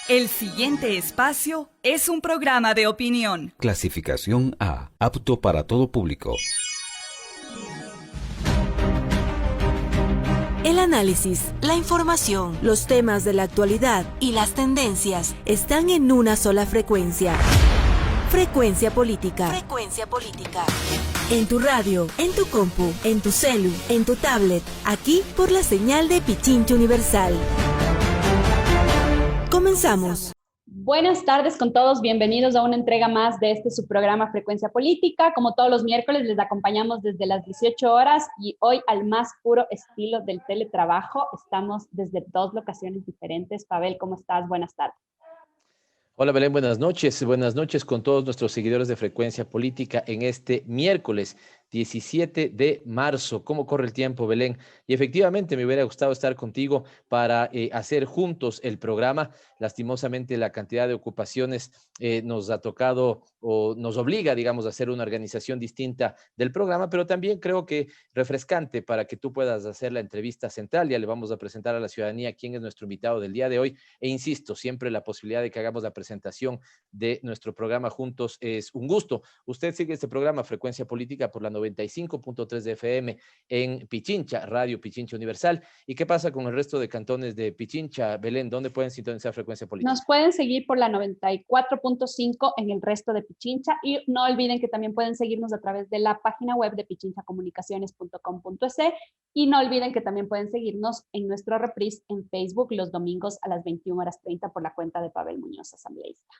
El siguiente espacio es un programa de opinión. Clasificación A, apto para todo público. El análisis, la información, los temas de la actualidad y las tendencias están en una sola frecuencia. Frecuencia Política. Frecuencia Política. En tu radio, en tu compu, en tu celu, en tu tablet, aquí por la señal de Pichincha Universal. Comenzamos. Buenas tardes con todos, bienvenidos a una entrega más de su programa Frecuencia Política. Como todos los miércoles les acompañamos desde las 18 horas y hoy al más puro estilo del teletrabajo. Estamos desde dos locaciones diferentes. Pavel, ¿cómo estás? Buenas tardes. Hola Belén, buenas noches con todos nuestros seguidores de Frecuencia Política en este miércoles 17 de marzo. ¿Cómo corre el tiempo, Belén? Y efectivamente me hubiera gustado estar contigo para hacer juntos el programa. Lastimosamente la cantidad de ocupaciones nos ha tocado o nos obliga, digamos, a hacer una organización distinta del programa, pero también creo que refrescante para que tú puedas hacer la entrevista central. Ya le vamos a presentar a la ciudadanía quién es nuestro invitado del día de hoy. E insisto, siempre la posibilidad de que hagamos la presentación de nuestro programa juntos es un gusto. Usted sigue este programa Frecuencia Política por la 95.3 de FM en Pichincha, Radio Pichincha Universal. ¿Y qué pasa con el resto de cantones de Pichincha? Belén, ¿dónde pueden sintonizar Frecuencia Política? Nos pueden seguir por la 94.5 en el resto de Pichincha y no olviden que también pueden seguirnos a través de la página web de pichinchacomunicaciones.com.es y no olviden que también pueden seguirnos en nuestro reprise en Facebook los domingos a las 21:30 por la cuenta de Pavel Muñoz, asambleísta.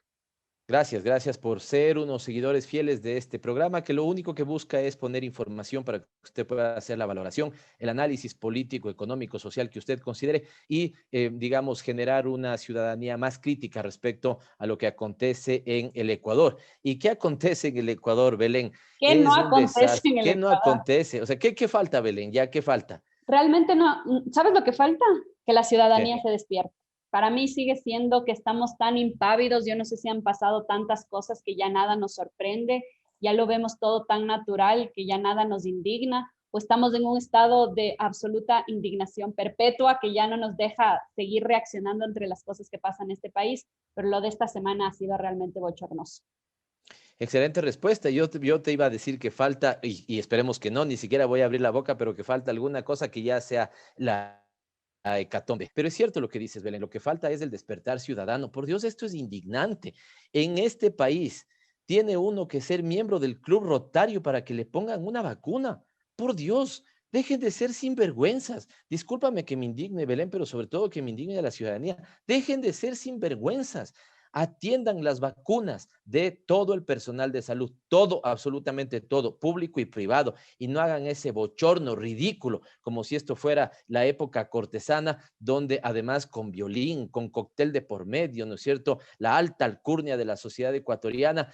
Gracias por ser unos seguidores fieles de este programa que lo único que busca es poner información para que usted pueda hacer la valoración, el análisis político, económico, social que usted considere y, digamos, generar una ciudadanía más crítica respecto a lo que acontece en el Ecuador. ¿Y qué acontece en el Ecuador, Belén? ¿Qué no acontece en el ¿Qué no Ecuador? acontece? O sea, ¿qué falta, Belén? ¿Ya qué falta? Realmente no. ¿Sabes lo que falta? Que la ciudadanía ¿Qué? se despierte. Para mí sigue siendo que estamos tan impávidos, yo no sé si han pasado tantas cosas que ya nada nos sorprende, ya lo vemos todo tan natural que ya nada nos indigna, o estamos en un estado de absoluta indignación perpetua que ya no nos deja seguir reaccionando entre las cosas que pasan en este país, pero lo de esta semana ha sido realmente bochornoso. Excelente respuesta. Yo te iba a decir que falta, y esperemos que no, ni siquiera voy a abrir la boca, pero que falta alguna cosa que ya sea la hecatombe. Pero es cierto lo que dices, Belén, lo que falta es el despertar ciudadano. Por Dios, esto es indignante. En este país tiene uno que ser miembro del Club Rotario para que le pongan una vacuna. Por Dios, dejen de ser sinvergüenzas. Discúlpame que me indigne, Belén, pero sobre todo que me indigne a la ciudadanía. Dejen de ser sinvergüenzas. Atiendan las vacunas de todo el personal de salud, todo, absolutamente todo, público y privado, y no hagan ese bochorno ridículo, como si esto fuera la época cortesana, donde además con violín, con cóctel de por medio, ¿no es cierto?, la alta alcurnia de la sociedad ecuatoriana,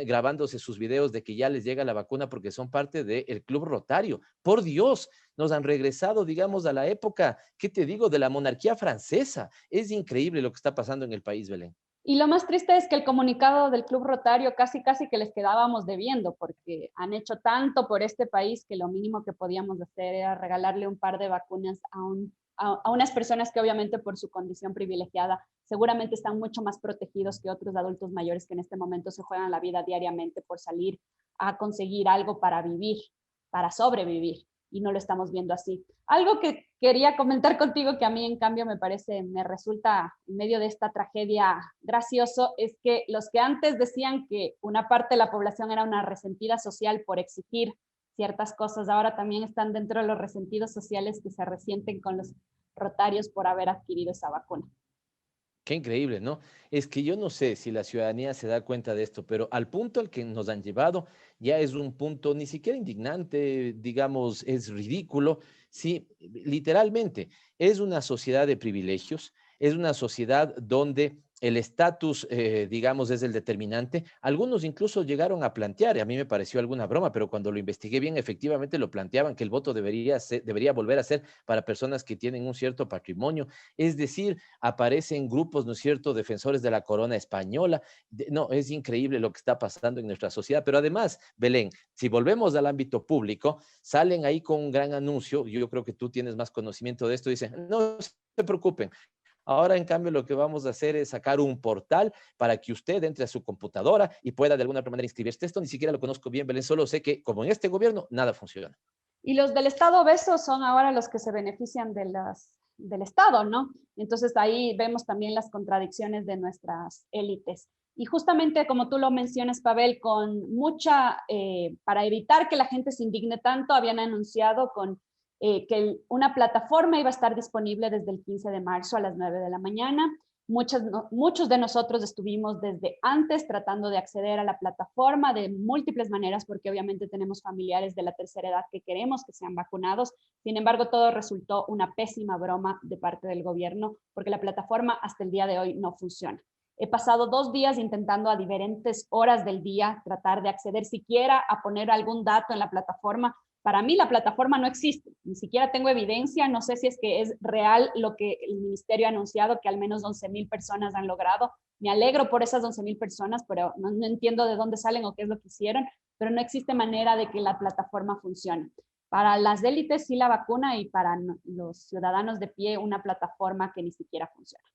grabándose sus videos de que ya les llega la vacuna porque son parte del Club Rotario. Por Dios, nos han regresado, digamos, a la época, ¿qué te digo?, de la monarquía francesa. Es increíble lo que está pasando en el país, Belén. Y lo más triste es que el comunicado del Club Rotario casi que les quedábamos debiendo, porque han hecho tanto por este país que lo mínimo que podíamos hacer era regalarle un par de vacunas a unas personas que obviamente por su condición privilegiada seguramente están mucho más protegidos que otros adultos mayores que en este momento se juegan la vida diariamente por salir a conseguir algo para vivir, para sobrevivir, y no lo estamos viendo así. Algo que quería comentar contigo que a mí en cambio me resulta en medio de esta tragedia gracioso, es que los que antes decían que una parte de la población era una resentida social por exigir ciertas cosas, ahora también están dentro de los resentidos sociales que se resienten con los rotarios por haber adquirido esa vacuna. Qué increíble, ¿no? Es que yo no sé si la ciudadanía se da cuenta de esto, pero al punto al que nos han llevado ya es un punto ni siquiera indignante, digamos, es ridículo. Sí, literalmente, es una sociedad de privilegios, es una sociedad donde el estatus, digamos, es el determinante. Algunos incluso llegaron a plantear, y a mí me pareció alguna broma, pero cuando lo investigué bien, efectivamente lo planteaban, que el voto debería volver a ser para personas que tienen un cierto patrimonio. Es decir, aparecen grupos, ¿no es cierto?, defensores de la corona española. No, es increíble lo que está pasando en nuestra sociedad. Pero además, Belén, si volvemos al ámbito público, salen ahí con un gran anuncio. Yo creo que tú tienes más conocimiento de esto. Dicen, no se preocupen, Ahora, en cambio, lo que vamos a hacer es sacar un portal para que usted entre a su computadora y pueda de alguna otra manera inscribirse. Esto ni siquiera lo conozco bien, Belén, solo sé que como en este gobierno, nada funciona. Y los del Estado obeso son ahora los que se benefician del Estado, ¿no? Entonces ahí vemos también las contradicciones de nuestras élites. Y justamente como tú lo mencionas, Pavel, para evitar que la gente se indigne tanto, habían anunciado que una plataforma iba a estar disponible desde el 15 de marzo a las 9 de la mañana. Muchos de nosotros estuvimos desde antes tratando de acceder a la plataforma de múltiples maneras, porque obviamente tenemos familiares de la tercera edad que queremos que sean vacunados. Sin embargo, todo resultó una pésima broma de parte del gobierno, porque la plataforma hasta el día de hoy no funciona. He pasado 2 días intentando a diferentes horas del día tratar de acceder siquiera a poner algún dato en la plataforma. Para mí la plataforma no existe, ni siquiera tengo evidencia, no sé si es que es real lo que el ministerio ha anunciado, que al menos 11,000 personas han logrado. Me alegro por esas 11,000 personas, pero no entiendo de dónde salen o qué es lo que hicieron, pero no existe manera de que la plataforma funcione. Para las élites sí la vacuna y para los ciudadanos de pie una plataforma que ni siquiera funciona.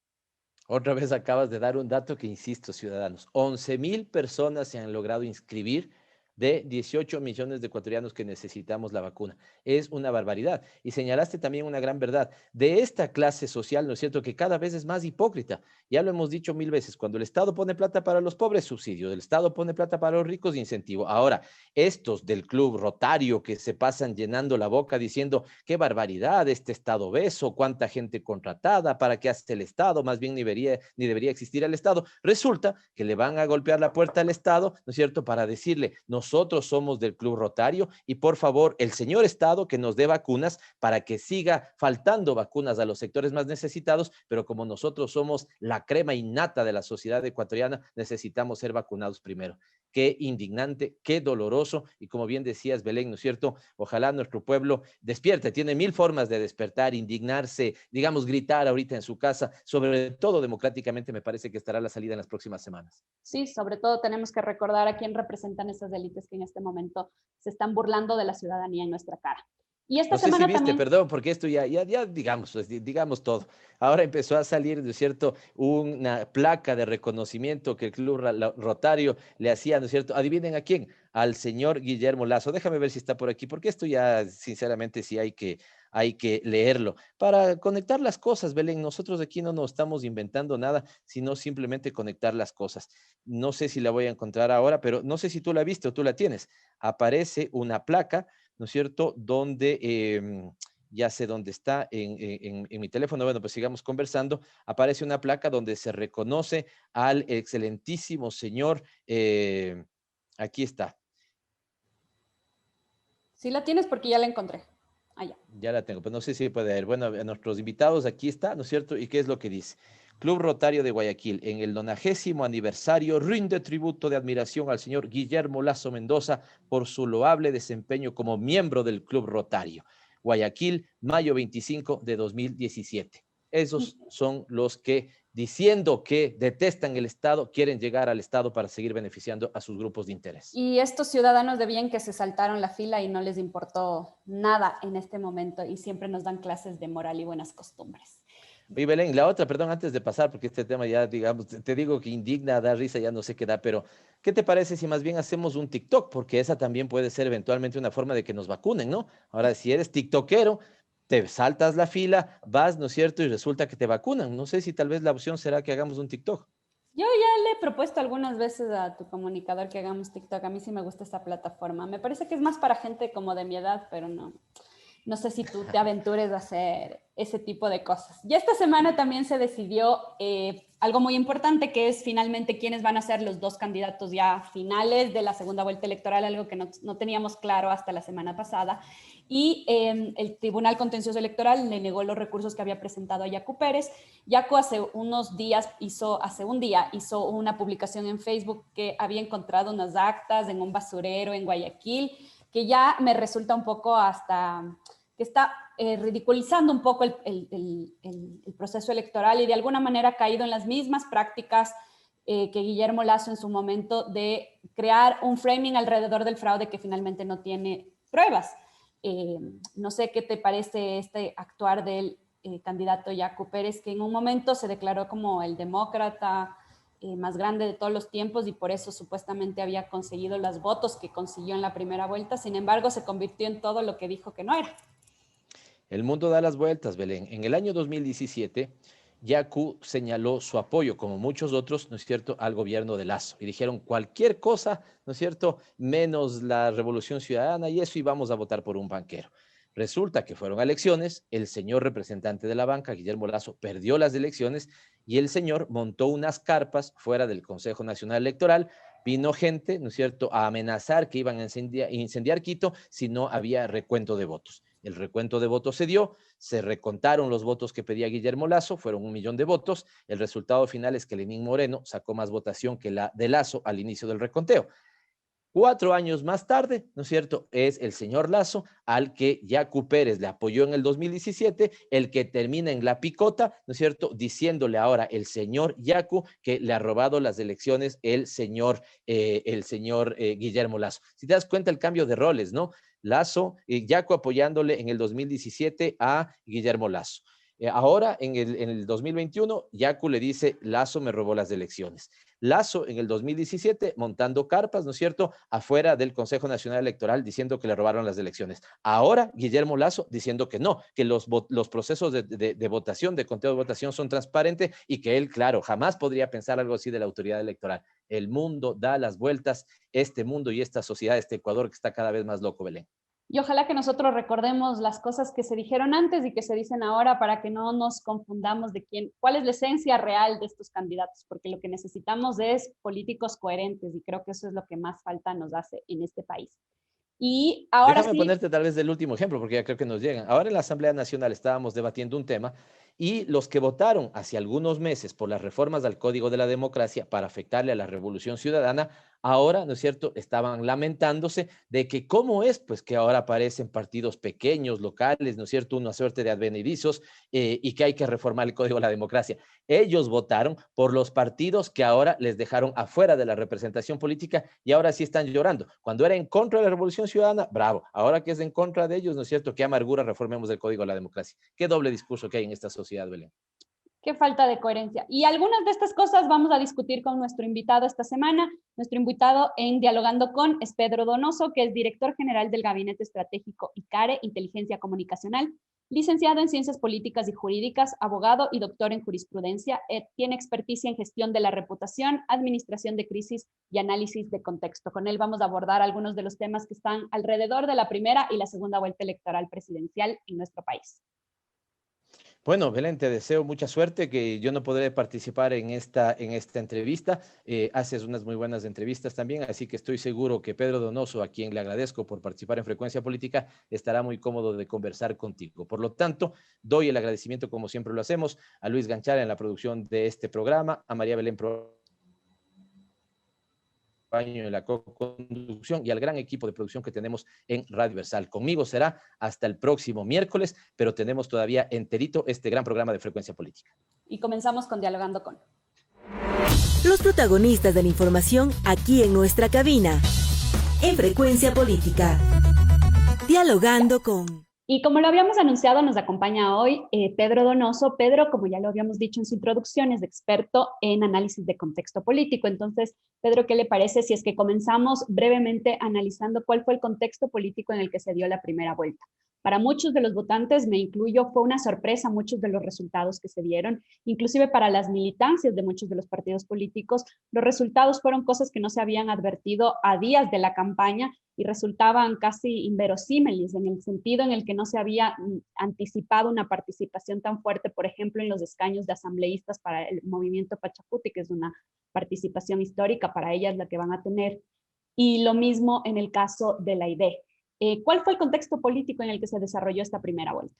Otra vez acabas de dar un dato que, insisto, ciudadanos, 11,000 personas se han logrado inscribir de 18 millones de ecuatorianos que necesitamos la vacuna. Es una barbaridad. Y señalaste también una gran verdad de esta clase social, ¿no es cierto?, que cada vez es más hipócrita. Ya lo hemos dicho 1000 veces, cuando el Estado pone plata para los pobres, subsidio, el Estado pone plata para los ricos, incentivo. Ahora, estos del Club Rotario que se pasan llenando la boca diciendo qué barbaridad, este Estado obeso, cuánta gente contratada, para qué hace el Estado, más bien ni debería existir el Estado. Resulta que le van a golpear la puerta al Estado, ¿no es cierto?, para decirle, nosotros somos del Club Rotario y por favor, el señor Estado que nos dé vacunas para que siga faltando vacunas a los sectores más necesitados, pero como nosotros somos la crema innata de la sociedad ecuatoriana, necesitamos ser vacunados primero. Qué indignante, qué doloroso, y como bien decías, Belén, ¿no es cierto? Ojalá nuestro pueblo despierte, tiene 1000 formas de despertar, indignarse, digamos, gritar ahorita en su casa, sobre todo democráticamente, me parece que estará la salida en las próximas semanas. Sí, sobre todo tenemos que recordar a quién representan esas élites que en este momento se están burlando de la ciudadanía en nuestra cara. Y esta No sé semana si viste, también... perdón, porque esto ya digamos, digamos todo. Ahora empezó a salir, ¿no es cierto?, una placa de reconocimiento que el Club Rotario le hacía, ¿no es cierto? Adivinen a quién, al señor Guillermo Lasso. Déjame ver si está por aquí, porque esto ya, sinceramente, sí hay que leerlo. Para conectar las cosas, Belén, nosotros aquí no nos estamos inventando nada, sino simplemente conectar las cosas. No sé si la voy a encontrar ahora, pero no sé si tú la viste o tú la tienes. Aparece una placa, ¿no es cierto?, donde, ya sé dónde está, en mi teléfono, bueno, pues sigamos conversando, aparece una placa donde se reconoce al excelentísimo señor, aquí está. Sí la tienes porque ya la encontré. Allá. Ya la tengo, pero no sé si puede ver. Bueno, a nuestros invitados aquí está, ¿no es cierto? ¿Y qué es lo que dice? Club Rotario de Guayaquil, en el 90º aniversario, rinde tributo de admiración al señor Guillermo Lasso Mendoza por su loable desempeño como miembro del Club Rotario. Guayaquil, mayo 25 de 2017. Esos son los que, diciendo que detestan el Estado, quieren llegar al Estado para seguir beneficiando a sus grupos de interés. Y estos ciudadanos de bien que se saltaron la fila y no les importó nada en este momento y siempre nos dan clases de moral y buenas costumbres. Oye, Belén, la otra, perdón, antes de pasar, porque este tema ya, digamos, te digo que indigna, da risa, ya no sé qué da, pero ¿qué te parece si más bien hacemos un TikTok? Porque esa también puede ser eventualmente una forma de que nos vacunen, ¿no? Ahora, si eres tiktokero, te saltas la fila, vas, ¿no es cierto? Y resulta que te vacunan. No sé si tal vez la opción será que hagamos un TikTok. Yo ya le he propuesto algunas veces a tu comunicador que hagamos TikTok. A mí sí me gusta esta plataforma. Me parece que es más para gente como de mi edad, pero no sé si tú te aventures a hacer ese tipo de cosas. Y esta semana también se decidió algo muy importante, que es finalmente quiénes van a ser los 2 candidatos ya finales de la segunda vuelta electoral, algo que no teníamos claro hasta la semana pasada. Y el Tribunal Contencioso Electoral le negó los recursos que había presentado a Yacu Pérez. Yacu hace un día hizo una publicación en Facebook que había encontrado unas actas en un basurero en Guayaquil, que ya me resulta un poco hasta que está ridiculizando un poco el proceso electoral y de alguna manera ha caído en las mismas prácticas que Guillermo Lasso en su momento de crear un framing alrededor del fraude que finalmente no tiene pruebas. No sé qué te parece este actuar de él candidato Yacu Pérez, que en un momento se declaró como el demócrata más grande de todos los tiempos y por eso supuestamente había conseguido los votos que consiguió en la primera vuelta. Sin embargo, se convirtió en todo lo que dijo que no era. El mundo da las vueltas, Belén. En el año 2017, Yacu señaló su apoyo, como muchos otros, ¿no es cierto?, al gobierno de Lasso. Y dijeron cualquier cosa, ¿no es cierto?, menos la Revolución Ciudadana y eso, y vamos a votar por un banquero. Resulta que fueron a elecciones, el señor representante de la banca, Guillermo Lasso, perdió las elecciones y el señor montó unas carpas fuera del Consejo Nacional Electoral. Vino gente, ¿no es cierto?, a amenazar que iban a incendiar Quito si no había recuento de votos. El recuento de votos se dio, se recontaron los votos que pedía Guillermo Lasso, fueron 1 millón de votos. El resultado final es que Lenín Moreno sacó más votación que la de Lasso al inicio del reconteo. 4 años más tarde, ¿no es cierto?, es el señor Lasso, al que Yacu Pérez le apoyó en el 2017, el que termina en la picota, ¿no es cierto?, diciéndole ahora el señor Yacu que le ha robado las elecciones el señor Guillermo Lasso. Si te das cuenta el cambio de roles, ¿no? Lasso, Yacu apoyándole en el 2017 a Guillermo Lasso. Ahora, en el 2021, Yacu le dice, Lasso me robó las elecciones. Lasso en el 2017 montando carpas, ¿no es cierto?, afuera del Consejo Nacional Electoral diciendo que le robaron las elecciones. Ahora Guillermo Lasso diciendo que no, que los procesos de votación, de conteo de votación son transparentes y que él, claro, jamás podría pensar algo así de la autoridad electoral. El mundo da las vueltas, este mundo y esta sociedad, este Ecuador que está cada vez más loco, Belén. Y ojalá que nosotros recordemos las cosas que se dijeron antes y que se dicen ahora para que no nos confundamos de cuál es la esencia real de estos candidatos, porque lo que necesitamos es políticos coherentes y creo que eso es lo que más falta nos hace en este país. Y ahora Déjame sí, ponerte tal vez el último ejemplo, porque ya creo que nos llegan. Ahora en la Asamblea Nacional estábamos debatiendo un tema y los que votaron hace algunos meses por las reformas al Código de la Democracia para afectarle a la Revolución Ciudadana, ahora, ¿no es cierto?, estaban lamentándose de que cómo es, pues que ahora aparecen partidos pequeños, locales, ¿no es cierto?, una suerte de advenedizos y que hay que reformar el Código de la Democracia. Ellos votaron por los partidos que ahora les dejaron afuera de la representación política y ahora sí están llorando. Cuando era en contra de la Revolución Ciudadana, bravo. Ahora que es en contra de ellos, ¿no es cierto?, qué amargura, reformemos el Código de la Democracia. Qué doble discurso que hay en esta sociedad, Belén. qué falta de coherencia. Y algunas de estas cosas vamos a discutir con nuestro invitado esta semana. Nuestro invitado en Dialogando con es Pedro Donoso, que es director general del Gabinete Estratégico ICARE, Inteligencia Comunicacional, licenciado en Ciencias Políticas y Jurídicas, abogado y doctor en jurisprudencia. Tiene experticia en gestión de la reputación, administración de crisis y análisis de contexto. Con él vamos a abordar algunos de los temas que están alrededor de la primera y la segunda vuelta electoral presidencial en nuestro país. Bueno, Belén, te deseo mucha suerte, que yo no podré participar en esta entrevista. Haces unas muy buenas entrevistas también, así que estoy seguro que Pedro Donoso, a quien le agradezco por participar en Frecuencia Política, estará muy cómodo de conversar contigo. Por lo tanto, doy el agradecimiento, como siempre lo hacemos, a Luis Ganchara en la producción de este programa, a María Belén en la co-conducción y al gran equipo de producción que tenemos en Radio Versal. Conmigo será hasta el próximo miércoles, pero tenemos todavía enterito este gran programa de Frecuencia Política. Y comenzamos con Dialogando con. Los protagonistas de la información aquí en nuestra cabina. En Frecuencia Política. Dialogando con. Y como lo habíamos anunciado, nos acompaña hoy Pedro Donoso. Pedro, como ya lo habíamos dicho en su introducción, es experto en análisis de contexto político. Entonces, Pedro, ¿qué le parece si es que comenzamos brevemente analizando cuál fue el contexto político en el que se dio la primera vuelta? Para muchos de los votantes, me incluyo, fue una sorpresa muchos de los resultados que se dieron, inclusive para las militancias de muchos de los partidos políticos. Los resultados fueron cosas que no se habían advertido a días de la campaña y resultaban casi inverosímiles en el sentido en el que no se había anticipado una participación tan fuerte, por ejemplo, en los escaños de asambleístas para el movimiento Pachacuti, que es una participación histórica para ellas la que van a tener, y lo mismo en el caso de la ID. ¿Cuál fue el contexto político en el que se desarrolló esta primera vuelta?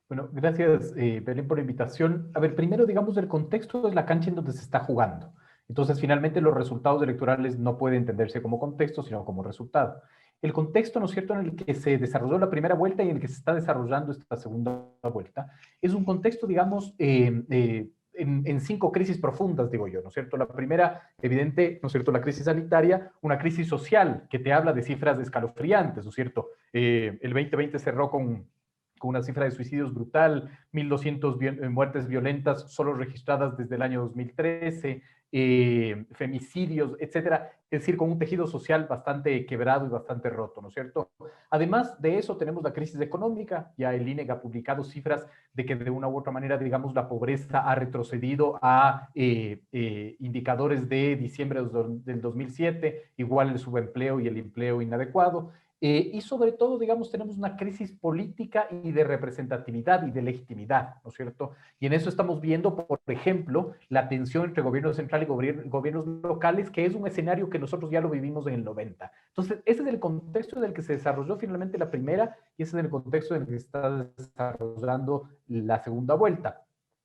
Bueno, gracias, Belén, por la invitación. A ver, primero, digamos, el contexto es la cancha en donde se está jugando. Entonces, finalmente, los resultados electorales no pueden entenderse como contexto, sino como resultado. El contexto, ¿no es cierto?, en el que se desarrolló la primera vuelta y en el que se está desarrollando esta segunda vuelta, es un contexto, digamos, en 5 crisis profundas, digo yo, ¿no es cierto? La primera, evidente, ¿no es cierto?, la crisis sanitaria, una crisis social que te habla de cifras escalofriantes, ¿no es cierto? El 2020 cerró con con una cifra de suicidios brutal, 1.200 muertes violentas solo registradas desde el año 2013, femicidios, etcétera. Es decir, con un tejido social bastante quebrado y bastante roto, ¿no es cierto? Además de eso, tenemos la crisis económica. Ya el INEC ha publicado cifras de que de una u otra manera, digamos, la pobreza ha retrocedido a indicadores de diciembre del 2007, igual el subempleo y el empleo inadecuado. Y sobre todo, digamos, tenemos una crisis política y de representatividad y de legitimidad, ¿no es cierto? Y en eso estamos viendo, por ejemplo, la tensión entre gobierno central y gobiernos locales, que es un escenario que nosotros ya lo vivimos en el 90. Entonces, ese es el contexto en el que se desarrolló finalmente la primera y ese es el contexto en el que se está desarrollando la segunda vuelta.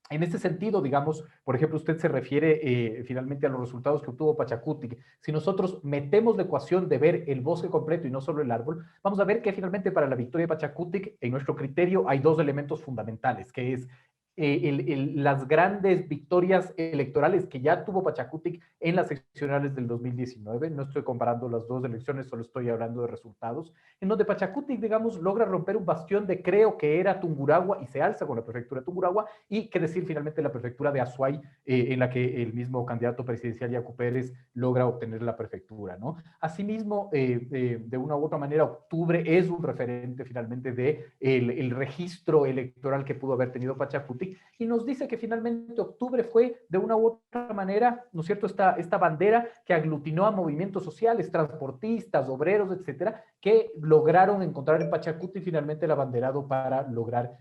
En este sentido, digamos, por ejemplo, usted se refiere finalmente a los resultados que obtuvo Pachacuti. Si nosotros metemos la ecuación de ver el bosque completo y no solo el árbol, vamos a ver que finalmente para la victoria de Pachacuti, en nuestro criterio, hay dos elementos fundamentales, que es las grandes victorias electorales que ya tuvo Pachacuti en las seccionales del 2019. No estoy comparando las dos elecciones, solo estoy hablando de resultados, en donde Pachacuti, digamos, logra romper un bastión de creo que era Tungurahua y se alza con la prefectura de Tungurahua y qué decir finalmente la prefectura de Azuay, en la que el mismo candidato presidencial Yacu Pérez logra obtener la prefectura, ¿no? Asimismo, de una u otra manera, octubre es un referente finalmente de el registro electoral que pudo haber tenido Pachacuti y nos dice que finalmente octubre fue de una u otra manera, ¿no es cierto?, esta bandera que aglutinó a movimientos sociales, transportistas, obreros, etcétera, que lograron encontrar en Pachacuti finalmente el abanderado para lograr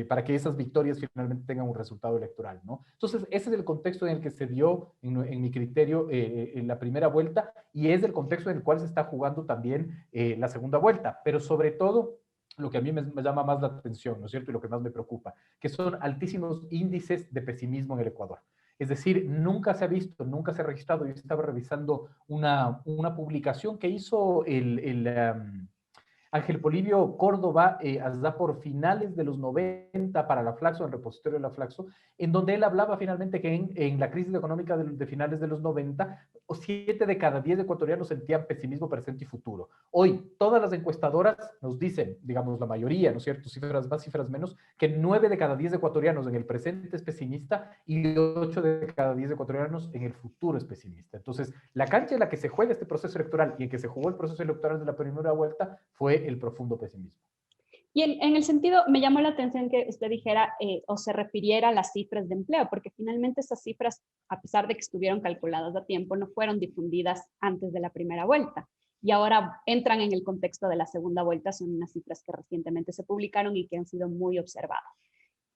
para que esas victorias finalmente tengan un resultado electoral, ¿no? Entonces, ese es el contexto en el que se dio, en mi criterio, en la primera vuelta y es el contexto en el cual se está jugando también la segunda vuelta, pero sobre todo lo que a mí me llama más la atención, ¿no es cierto? Y lo que más me preocupa, que son altísimos índices de pesimismo en el Ecuador. Es decir, nunca se ha visto, nunca se ha registrado. Yo estaba revisando una publicación que hizo Ángel Polibio Córdoba, allá por finales de los 90 para la Flaxo, en el repositorio de la Flaxo, en donde él hablaba finalmente que en la crisis económica de finales de los 90, 7 de cada 10 ecuatorianos sentían pesimismo presente y futuro. Hoy, todas las encuestadoras nos dicen, digamos la mayoría, ¿no es cierto?, cifras más, cifras menos, que 9 de cada 10 ecuatorianos en el presente es pesimista y 8 de cada 10 ecuatorianos en el futuro es pesimista. Entonces, la cancha en la que se juega este proceso electoral y en que se jugó el proceso electoral de la primera vuelta fue el profundo pesimismo. Y en el sentido, me llamó la atención que usted dijera o se refiriera a las cifras de empleo, porque finalmente esas cifras, a pesar de que estuvieron calculadas a tiempo, no fueron difundidas antes de la primera vuelta. Y ahora entran en el contexto de la segunda vuelta, son unas cifras que recientemente se publicaron y que han sido muy observadas.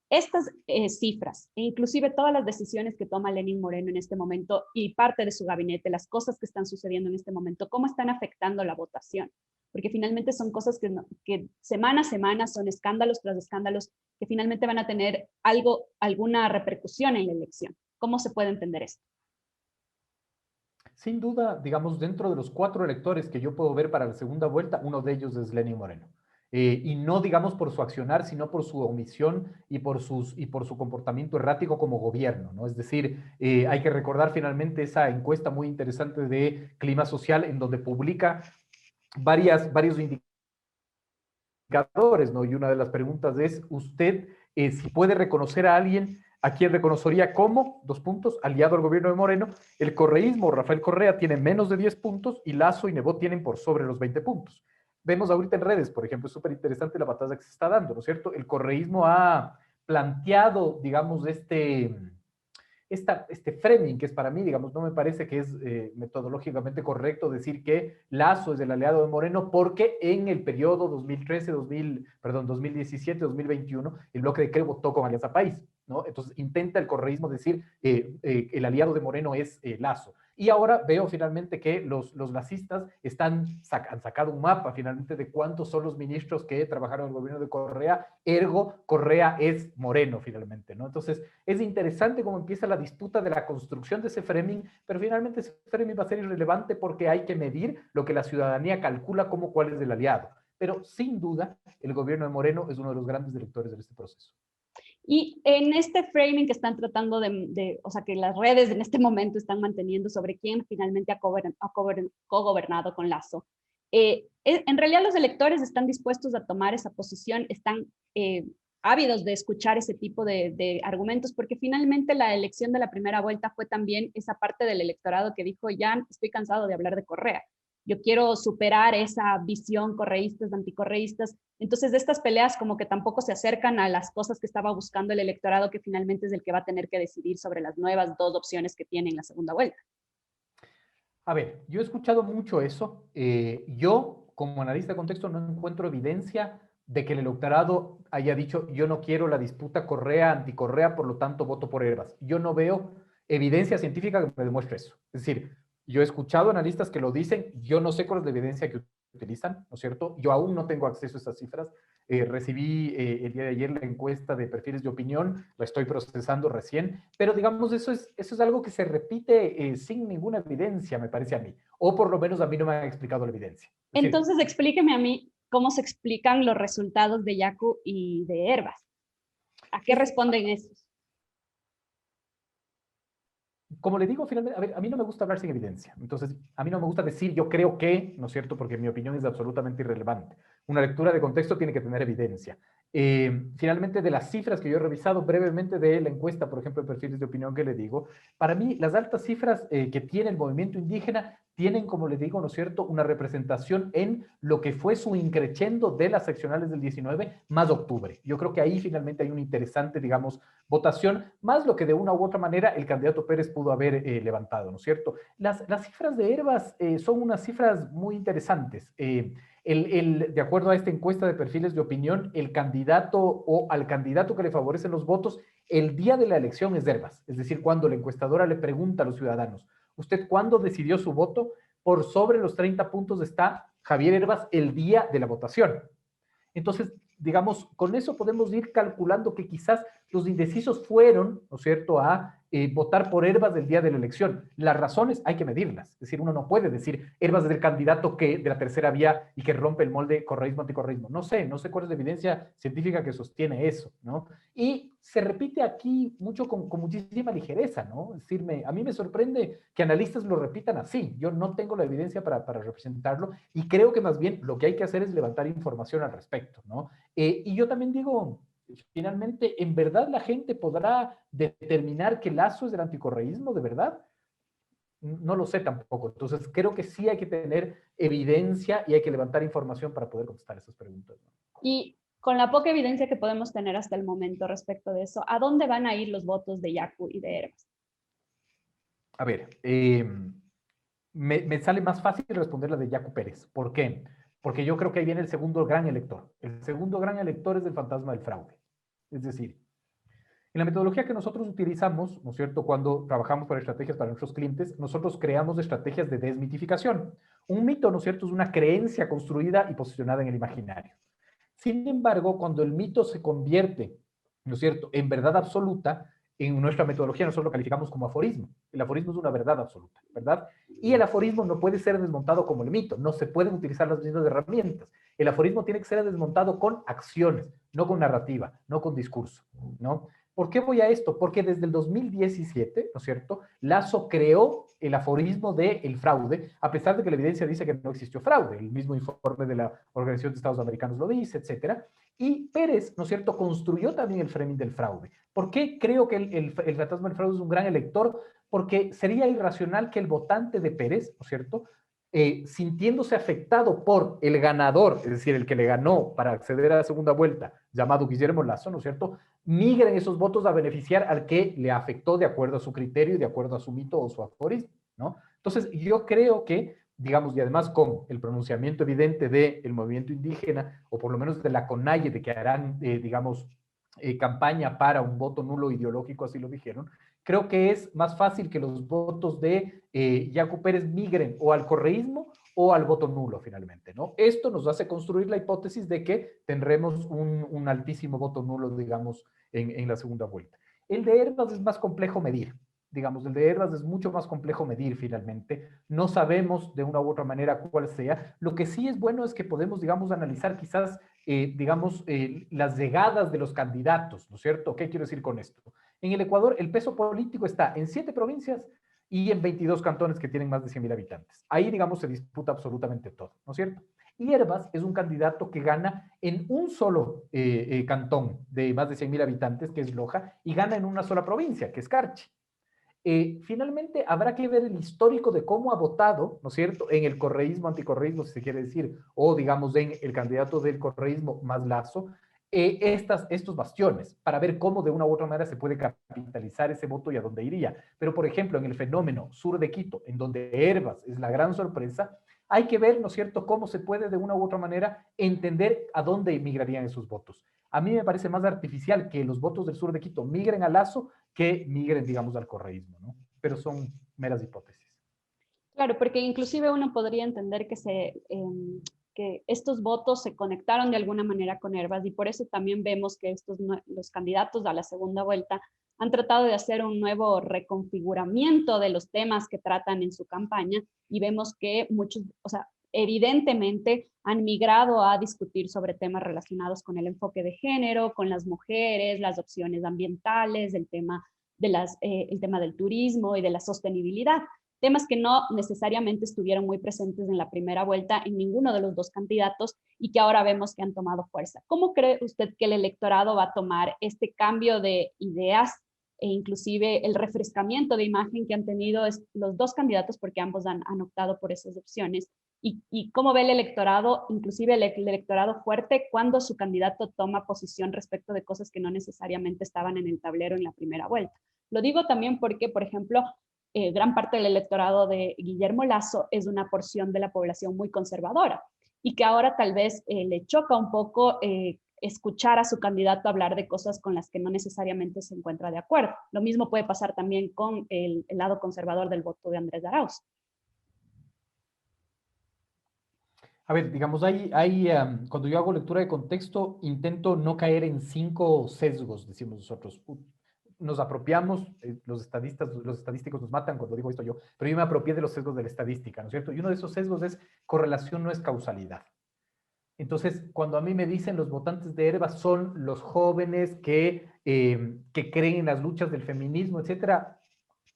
Estas cifras, e inclusive todas las decisiones que toma Lenín Moreno en este momento y parte de su gabinete, las cosas que están sucediendo en este momento, ¿cómo están afectando la votación? Porque finalmente son cosas que semana a semana son escándalos tras escándalos que finalmente van a tener alguna repercusión en la elección. ¿Cómo se puede entender esto? Sin duda, digamos, dentro de los 4 electores que yo puedo ver para la segunda vuelta, uno de ellos es Lenín Moreno. Y no, digamos, por su accionar, sino por su omisión y por su comportamiento errático como gobierno, ¿no? Es decir, hay que recordar finalmente esa encuesta muy interesante de Clima Social en donde publica varios indicadores, ¿no? Y una de las preguntas es, ¿usted si puede reconocer a alguien a quien reconocería como, 2 puntos, aliado al gobierno de Moreno? El correísmo, Rafael Correa, tiene menos de 10 puntos y Lazo y Nebot tienen por sobre los 20 puntos. Vemos ahorita en redes, por ejemplo, es súper interesante la batalla que se está dando, ¿no es cierto? El correísmo ha planteado, digamos, este framing, que es para mí, digamos, no me parece que es metodológicamente correcto decir que Lazo es el aliado de Moreno, porque en el periodo 2017-2021, el bloque de Creo votó con Alianza País, ¿no? Entonces intenta el correísmo decir el aliado de Moreno es Lazo. Y ahora veo finalmente que los lacistas han sacado un mapa finalmente de cuántos son los ministros que trabajaron en el gobierno de Correa, ergo Correa es Moreno finalmente, ¿no? Entonces es interesante cómo empieza la disputa de la construcción de ese framing, pero finalmente ese framing va a ser irrelevante porque hay que medir lo que la ciudadanía calcula como cuál es el aliado. Pero sin duda el gobierno de Moreno es uno de los grandes directores de este proceso. Y en este framing que están tratando o sea, que las redes en este momento están manteniendo sobre quién finalmente ha cogobernado con Lazo, En realidad los electores están dispuestos a tomar esa posición, están ávidos de escuchar ese tipo de argumentos, porque finalmente la elección de la primera vuelta fue también esa parte del electorado que dijo, ya estoy cansado de hablar de Correa, yo quiero superar esa visión correístas, anticorreístas. Entonces estas peleas como que tampoco se acercan a las cosas que estaba buscando el electorado, que finalmente es el que va a tener que decidir sobre las nuevas dos opciones que tiene en la segunda vuelta. A ver, yo he escuchado mucho eso. Yo, como analista de contexto, no encuentro evidencia de que el electorado haya dicho, yo no quiero la disputa Correa-anticorrea, por lo tanto voto por Herbas. Yo no veo evidencia científica que me demuestre eso. Es decir, yo he escuchado analistas que lo dicen, yo no sé cuál es la evidencia que utilizan, ¿no es cierto? Yo aún no tengo acceso a esas cifras. Recibí el día de ayer la encuesta de perfiles de opinión, la estoy procesando recién, pero digamos, eso es algo que se repite sin ninguna evidencia, me parece a mí, o por lo menos a mí no me han explicado la evidencia. Es Entonces decir, explíqueme a mí cómo se explican los resultados de Yaku y de Herbas. ¿A qué responden esos? como le digo, finalmente, a ver, a mí no me gusta hablar sin evidencia. Entonces, a mí no me gusta decir yo creo que, ¿no es cierto? Porque mi opinión es absolutamente irrelevante. Una lectura de contexto tiene que tener evidencia. Finalmente, de las cifras que yo he revisado brevemente de la encuesta, por ejemplo, de perfiles de opinión que le digo, para mí las altas cifras que tiene el movimiento indígena tienen, como le digo, ¿no es cierto?, una representación en lo que fue su increchendo de las seccionales del 19 más octubre. Yo creo que ahí finalmente hay una interesante, digamos, votación, más lo que de una u otra manera el candidato Pérez pudo haber levantado, ¿no es cierto? Las cifras de Herbas son unas cifras muy interesantes. De acuerdo a esta encuesta de perfiles de opinión, el candidato o al candidato que le favorecen los votos el día de la elección es Herbas. Es decir, cuando la encuestadora le pregunta a los ciudadanos, ¿usted cuándo decidió su voto? Por sobre los 30 puntos está Javier Herbas el día de la votación. Entonces, digamos, con eso podemos ir calculando que quizás los indecisos fueron, ¿no es cierto?, a votar por Herbas del día de la elección. Las razones hay que medirlas. Es decir, uno no puede decir Herbas es el candidato que de la tercera vía y que rompe el molde correísmo-anticorreísmo. No sé cuál es la evidencia científica que sostiene eso, ¿no? Y se repite aquí mucho con muchísima ligereza, ¿no? Es decir, a mí me sorprende que analistas lo repitan así. Yo no tengo la evidencia para representarlo y creo que más bien lo que hay que hacer es levantar información al respecto, ¿no? Y yo también digo, finalmente, ¿en verdad la gente podrá determinar que Lazo es del anticorreísmo, de verdad? No lo sé tampoco. Entonces, creo que sí hay que tener evidencia y hay que levantar información para poder contestar esas preguntas, ¿no? Y con la poca evidencia que podemos tener hasta el momento respecto de eso, ¿a dónde van a ir los votos de Yaku y de Herbas? A ver, me sale más fácil responder la de Yaku Pérez. ¿Por qué? Porque yo creo que ahí viene el segundo gran elector. El segundo gran elector es el fantasma del fraude. Es decir, en la metodología que nosotros utilizamos, ¿no es cierto?, cuando trabajamos para estrategias para nuestros clientes, nosotros creamos estrategias de desmitificación. Un mito, ¿no es cierto?, es una creencia construida y posicionada en el imaginario. Sin embargo, cuando el mito se convierte, ¿no es cierto?, en verdad absoluta, en nuestra metodología nosotros lo calificamos como aforismo. El aforismo es una verdad absoluta, ¿verdad? Y el aforismo no puede ser desmontado como el mito, no se pueden utilizar las mismas herramientas. El aforismo tiene que ser desmontado con acciones, no con narrativa, no con discurso, ¿no? ¿Por qué voy a esto? Porque desde el 2017, ¿no es cierto?, Lazo creó el aforismo del fraude, a pesar de que la evidencia dice que no existió fraude. El mismo informe de la Organización de Estados Americanos lo dice, etcétera. Y Pérez, ¿no es cierto?, construyó también el framing del fraude. ¿Por qué creo que el fantasma del fraude es un gran elector? Porque sería irracional que el votante de Pérez, ¿no es cierto?, sintiéndose afectado por el ganador, es decir, el que le ganó para acceder a la segunda vuelta, llamado Guillermo Lazo, ¿no es cierto?, migren esos votos a beneficiar al que le afectó de acuerdo a su criterio y de acuerdo a su mito o su aforismo, ¿no? Entonces, yo creo que, digamos, y además con el pronunciamiento evidente del movimiento indígena, o por lo menos de la CONAIE, de que harán, digamos, campaña para un voto nulo ideológico, así lo dijeron, creo que es más fácil que los votos de Yaku Pérez migren o al correísmo o al voto nulo finalmente, ¿no? Esto nos hace construir la hipótesis de que tendremos un altísimo voto nulo, digamos, en la segunda vuelta. El de Herbas es más complejo medir, digamos, el de Herbas es mucho más complejo medir finalmente. No sabemos de una u otra manera cuál sea. Lo que sí es bueno es que podemos, digamos, analizar quizás, las llegadas de los candidatos, ¿no es cierto? ¿Qué quiero decir con esto? En el Ecuador el peso político está en 7 provincias y en 22 cantones que tienen más de 100.000 habitantes. Ahí, digamos, se disputa absolutamente todo, ¿no es cierto? Y Hervas es un candidato que gana en un solo cantón de más de 100.000 habitantes, que es Loja, y gana en una sola provincia, que es Carchi. Finalmente, habrá que ver el histórico de cómo ha votado, ¿no es cierto?, en el correísmo, anticorreísmo, si se quiere decir, o digamos en el candidato del correísmo más Lazo, estos bastiones, para ver cómo de una u otra manera se puede capitalizar ese voto y a dónde iría. Pero, por ejemplo, en el fenómeno sur de Quito, en donde Hervas es la gran sorpresa, hay que ver, ¿no es cierto?, cómo se puede de una u otra manera entender a dónde migrarían esos votos. A mí me parece más artificial que los votos del sur de Quito migren a Lazo que migren, digamos, al correísmo, ¿no? Pero son meras hipótesis. Claro, porque inclusive uno podría entender que estos votos se conectaron de alguna manera con Hervas y por eso también vemos que los candidatos a la segunda vuelta han tratado de hacer un nuevo reconfiguramiento de los temas que tratan en su campaña y vemos que muchos, o sea, evidentemente han migrado a discutir sobre temas relacionados con el enfoque de género, con las mujeres, las opciones ambientales, el tema del turismo y de la sostenibilidad. Temas que no necesariamente estuvieron muy presentes en la primera vuelta en ninguno de los dos candidatos y que ahora vemos que han tomado fuerza. ¿Cómo cree usted que el electorado va a tomar este cambio de ideas e inclusive el refrescamiento de imagen que han tenido los dos candidatos, porque ambos han optado por esas opciones? Y cómo ve el electorado, inclusive el electorado fuerte, cuando su candidato toma posición respecto de cosas que no necesariamente estaban en el tablero en la primera vuelta? Lo digo también porque, por ejemplo, gran parte del electorado de Guillermo Lasso es una porción de la población muy conservadora y que ahora tal vez le choca un poco escuchar a su candidato hablar de cosas con las que no necesariamente se encuentra de acuerdo. Lo mismo puede pasar también con el lado conservador del voto de Andrés Arauz. A ver, digamos, cuando yo hago lectura de contexto, intento no caer en 5 sesgos, decimos nosotros. Nos apropiamos, los estadísticos nos matan cuando digo esto yo, pero yo me apropié de los sesgos de la estadística, ¿no es cierto? Y uno de esos sesgos es correlación no es causalidad. Entonces, cuando a mí me dicen los votantes de Hervas son los jóvenes que creen en las luchas del feminismo, etcétera,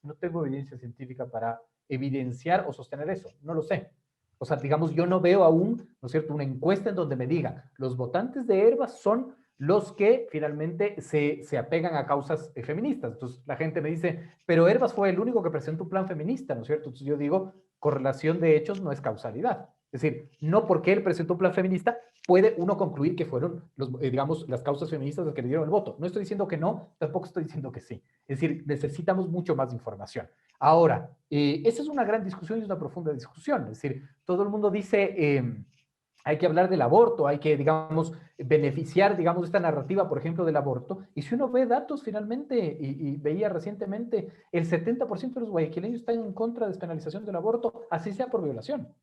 no tengo evidencia científica para evidenciar o sostener eso, no lo sé. O sea, digamos, yo no veo aún, ¿no es cierto?, una encuesta en donde me digan, los votantes de Hervas son los que finalmente se apegan a causas feministas. Entonces, la gente me dice, pero Hervas fue el único que presentó un plan feminista, ¿no es cierto? Entonces, yo digo, correlación de hechos no es causalidad. Es decir, no porque él presentó un plan feminista puede uno concluir que fueron, digamos, las causas feministas las que le dieron el voto. No estoy diciendo que no, tampoco estoy diciendo que sí. Es decir, necesitamos mucho más información. Ahora, esa es una gran discusión y es una profunda discusión. Es decir, todo el mundo dice, hay que hablar del aborto, hay que, digamos, beneficiar, digamos, esta narrativa, por ejemplo, del aborto. Y si uno ve datos, finalmente, y veía recientemente, el 70% de los guayaquileños están en contra de despenalización del aborto, así sea por violación.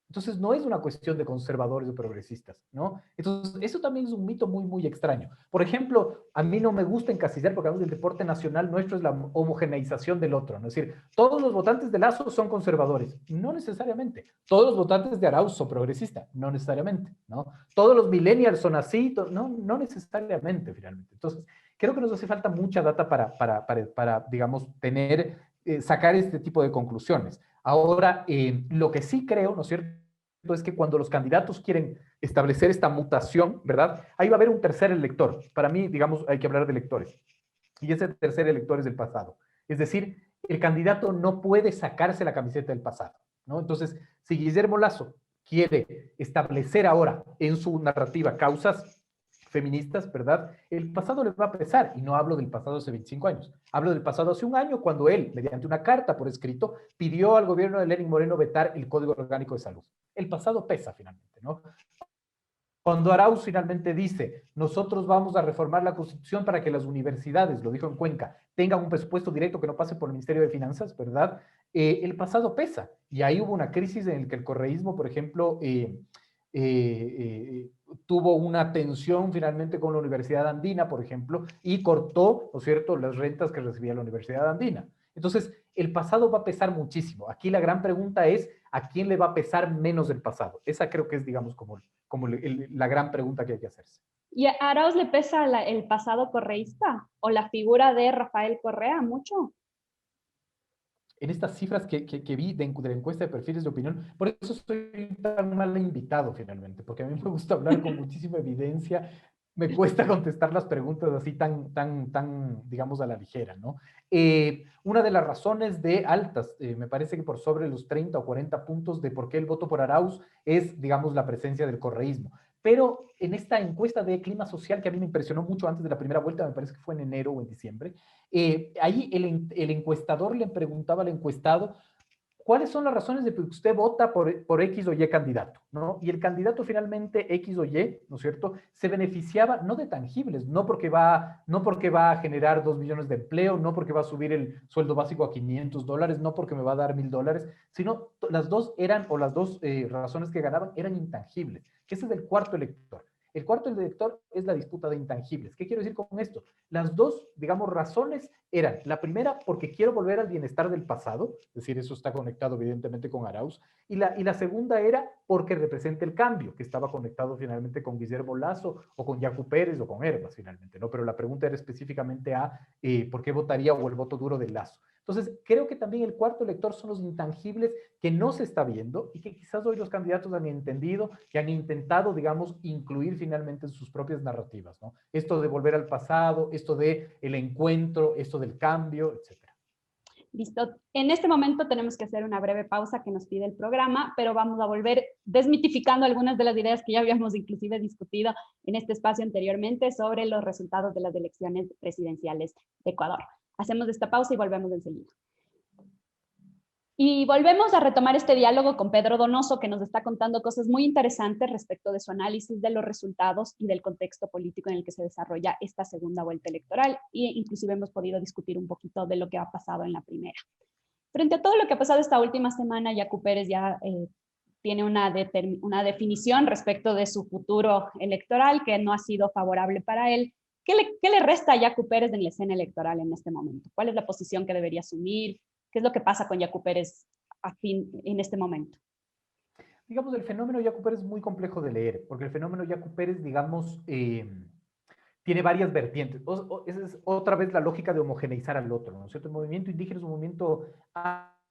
Entonces, no es una cuestión de conservadores o progresistas, ¿no? Entonces, eso también es un mito muy, muy extraño. Por ejemplo, a mí no me gusta encasillar, porque hablamos del deporte nacional nuestro, es la homogeneización del otro, ¿no? Es decir, todos los votantes de Lasso son conservadores, no necesariamente. Todos los votantes de Arauz son progresistas, no necesariamente, ¿no? Todos los millennials son así, no necesariamente, finalmente. Entonces, creo que nos hace falta mucha data para digamos, sacar este tipo de conclusiones. Ahora, lo que sí creo, ¿no es cierto?, es que cuando los candidatos quieren establecer esta mutación, ¿verdad?, ahí va a haber un tercer elector. Para mí, digamos, hay que hablar de electores. Y ese tercer elector es del pasado. Es decir, el candidato no puede sacarse la camiseta del pasado, ¿no? Entonces, si Guillermo Lasso quiere establecer ahora en su narrativa causas feministas, ¿verdad?, el pasado le va a pesar, y no hablo del pasado hace 25 años, hablo del pasado hace un año, cuando él, mediante una carta por escrito, pidió al gobierno de Lenín Moreno vetar el Código Orgánico de Salud. El pasado pesa finalmente, ¿no? Cuando Arauz finalmente dice, nosotros vamos a reformar la Constitución para que las universidades, lo dijo en Cuenca, tengan un presupuesto directo que no pase por el Ministerio de Finanzas, ¿verdad?, el pasado pesa, y ahí hubo una crisis en la que el correísmo, por ejemplo, tuvo una tensión finalmente con la Universidad Andina, por ejemplo, y cortó, ¿no es cierto?, las rentas que recibía la Universidad Andina. Entonces, el pasado va a pesar muchísimo. Aquí la gran pregunta es, ¿a quién le va a pesar menos el pasado? Esa creo que es, digamos, como la gran pregunta que hay que hacerse. ¿Y a Arauz le pesa el pasado correísta o la figura de Rafael Correa mucho? en estas cifras que vi de la encuesta de perfiles de opinión. Por eso soy tan mal invitado finalmente, porque a mí me gusta hablar con muchísima evidencia. Me cuesta contestar las preguntas así tan, digamos, a la ligera, ¿no? Una de las razones de altas, me parece que por sobre los 30 o 40 puntos de por qué el voto por Arauz es, digamos, la presencia del correísmo. Pero en esta encuesta de clima social, que a mí me impresionó mucho antes de la primera vuelta, me parece que fue en enero o en diciembre, ahí el encuestador le preguntaba al encuestado, ¿cuáles son las razones de que usted vota por X o Y candidato? ¿No? Y el candidato finalmente X o Y, ¿no es cierto?, se beneficiaba no de tangibles, no porque va a generar 2 millones de empleo, no porque va a subir el sueldo básico a $500, no porque me va a dar $1,000, sino las dos razones que ganaban eran intangibles, que ese es el cuarto elector. El cuarto elector es la disputa de intangibles. ¿Qué quiero decir con esto? Las dos, digamos, razones eran, la primera, porque quiero volver al bienestar del pasado, es decir, eso está conectado evidentemente con Arauz, y la segunda era porque representa el cambio, que estaba conectado finalmente con Guillermo Lasso, o con Yacu Pérez, o con Herbas finalmente, ¿no? Pero la pregunta era específicamente a por qué votaría o el voto duro de Lasso. Entonces, creo que también el cuarto elector son los intangibles que no se está viendo y que quizás hoy los candidatos han entendido, que han intentado, digamos, incluir finalmente en sus propias narrativas, ¿no? Esto de volver al pasado, esto de el encuentro, esto del cambio, etcétera. Listo. En este momento tenemos que hacer una breve pausa que nos pide el programa, pero vamos a volver desmitificando algunas de las ideas que ya habíamos inclusive discutido en este espacio anteriormente sobre los resultados de las elecciones presidenciales de Ecuador. Hacemos esta pausa y volvemos enseguida. Y volvemos a retomar este diálogo con Pedro Donoso, que nos está contando cosas muy interesantes respecto de su análisis de los resultados y del contexto político en el que se desarrolla esta segunda vuelta electoral, e inclusive hemos podido discutir un poquito de lo que ha pasado en la primera. Frente a todo lo que ha pasado esta última semana, Yacu Pérez ya tiene una definición respecto de su futuro electoral que no ha sido favorable para él. ¿Qué le resta a Yacu Pérez en la escena electoral en este momento? ¿Cuál es la posición que debería asumir? ¿Qué es lo que pasa con Yacu Pérez en este momento? Digamos, el fenómeno Yacu Pérez es muy complejo de leer, porque el fenómeno Yacu Pérez, digamos, tiene varias vertientes. Esa es otra vez la lógica de homogeneizar al otro, ¿no es cierto? El movimiento indígena es un movimiento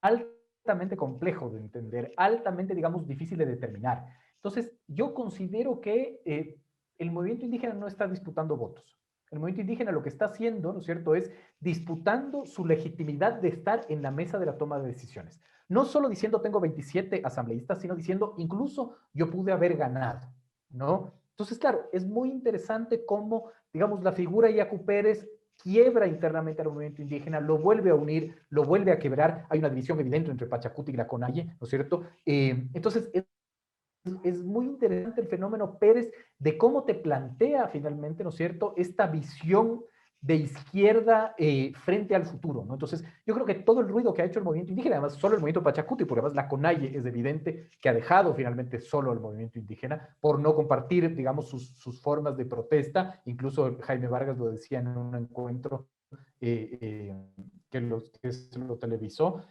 altamente complejo de entender, altamente, digamos, difícil de determinar. Entonces, yo considero que el movimiento indígena no está disputando votos. El movimiento indígena lo que está haciendo, ¿no es cierto?, es disputando su legitimidad de estar en la mesa de la toma de decisiones. No solo diciendo tengo 27 asambleístas, sino diciendo incluso yo pude haber ganado, ¿no? Entonces, claro, es muy interesante cómo, digamos, la figura de Yacu Pérez quiebra internamente al movimiento indígena, lo vuelve a unir, lo vuelve a quebrar. Hay una división evidente entre Pachacuti y la CONAIE, ¿no es cierto? Entonces, es muy interesante el fenómeno Pérez de cómo te plantea finalmente, ¿no es cierto?, esta visión de izquierda frente al futuro, ¿no? Entonces, yo creo que todo el ruido que ha hecho el movimiento indígena, además solo el movimiento Pachacuti, porque además la CONAIE es evidente que ha dejado finalmente solo al movimiento indígena por no compartir, digamos, sus formas de protesta. Incluso Jaime Vargas lo decía en un encuentro que se lo televisó.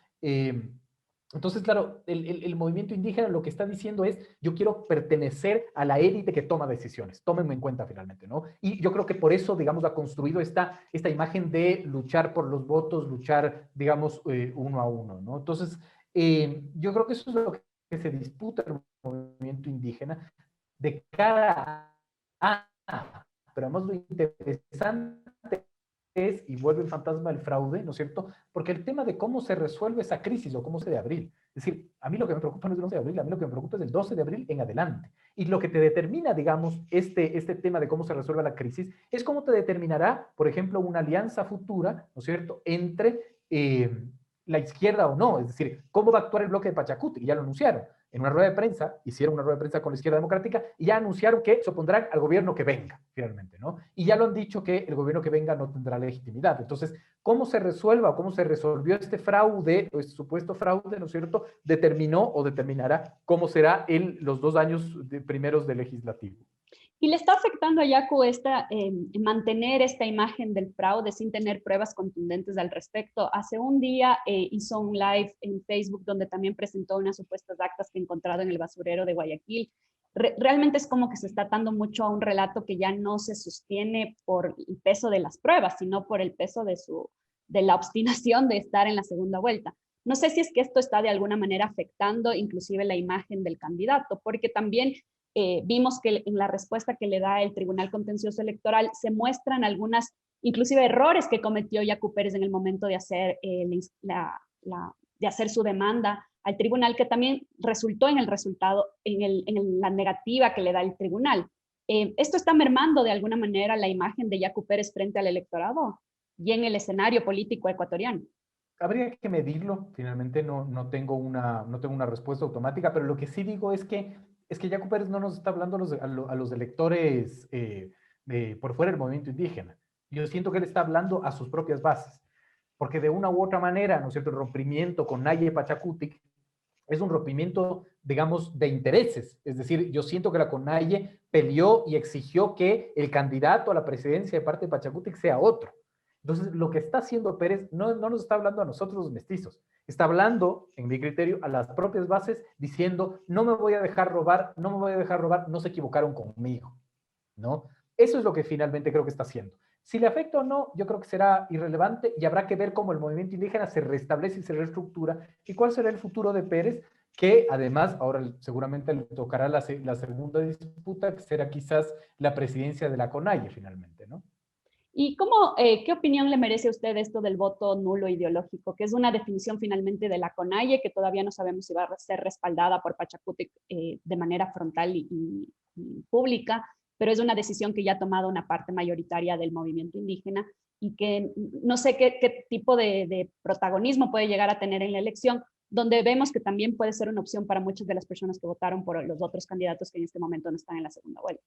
Entonces, claro, el movimiento indígena lo que está diciendo es, yo quiero pertenecer a la élite que toma decisiones, tómenme en cuenta finalmente, ¿no? Y yo creo que por eso, digamos, ha construido esta imagen de luchar por los votos, luchar, digamos, uno a uno, ¿no? Entonces, yo creo que eso es lo que se disputa el movimiento indígena de cara a... Pero además lo interesante es, y vuelve el fantasma del fraude, ¿no es cierto? Porque el tema de cómo se resuelve esa crisis o cómo se de abril, es decir, a mí lo que me preocupa no es el 11 de abril, a mí lo que me preocupa es el 12 de abril en adelante. Y lo que te determina, digamos, este tema de cómo se resuelve la crisis, es cómo te determinará, por ejemplo, una alianza futura, ¿no es cierto?, entre la izquierda o no, es decir, cómo va a actuar el bloque de Pachacuti, y ya lo anunciaron. En una rueda de prensa, hicieron una rueda de prensa con la izquierda democrática y ya anunciaron que se opondrán al gobierno que venga, finalmente, ¿no? Y ya lo han dicho que el gobierno que venga no tendrá legitimidad. Entonces, ¿cómo se resuelva o cómo se resolvió este fraude, o este supuesto fraude, ¿no es cierto?, determinó o determinará cómo será los 2 años primeros de legislativo. ¿Y le está afectando a Yacu mantener esta imagen del fraude sin tener pruebas contundentes al respecto? Hace un día hizo un live en Facebook donde también presentó unas supuestas actas que ha encontrado en el basurero de Guayaquil. Realmente es como que se está atando mucho a un relato que ya no se sostiene por el peso de las pruebas, sino por el peso de la obstinación de estar en la segunda vuelta. No sé si es que esto está de alguna manera afectando inclusive la imagen del candidato, porque también vimos que en la respuesta que le da el Tribunal Contencioso Electoral se muestran algunas, inclusive errores que cometió Yacu Pérez en el momento de hacer, de hacer su demanda al tribunal, que también resultó en el resultado, en la negativa que le da el tribunal. ¿Esto está mermando de alguna manera la imagen de Yacu Pérez frente al electorado y en el escenario político ecuatoriano? Habría que medirlo, finalmente no tengo una respuesta automática, pero lo que sí digo es que Yacu Pérez no nos está hablando a los electores por fuera del movimiento indígena. Yo siento que él está hablando a sus propias bases, porque de una u otra manera, ¿no es cierto?, el rompimiento con Naye Pachacutic es un rompimiento, digamos, de intereses. Es decir, yo siento que la CONAIE peleó y exigió que el candidato a la presidencia de parte de Pachacutic sea otro. Entonces, lo que está haciendo Pérez no nos está hablando a nosotros los mestizos, está hablando, en mi criterio, a las propias bases, diciendo, no me voy a dejar robar, no me voy a dejar robar, no se equivocaron conmigo, ¿no? Eso es lo que finalmente creo que está haciendo. Si le afecta o no, yo creo que será irrelevante y habrá que ver cómo el movimiento indígena se restablece y se reestructura y cuál será el futuro de Pérez, que además ahora seguramente le tocará la segunda disputa, que será quizás la presidencia de la CONAIE finalmente, ¿no? ¿Y qué opinión le merece a usted esto del voto nulo ideológico, que es una definición finalmente de la CONAIE, que todavía no sabemos si va a ser respaldada por Pachacutic de manera frontal y pública, pero es una decisión que ya ha tomado una parte mayoritaria del movimiento indígena y que no sé qué tipo de protagonismo puede llegar a tener en la elección, donde vemos que también puede ser una opción para muchas de las personas que votaron por los otros candidatos que en este momento no están en la segunda vuelta.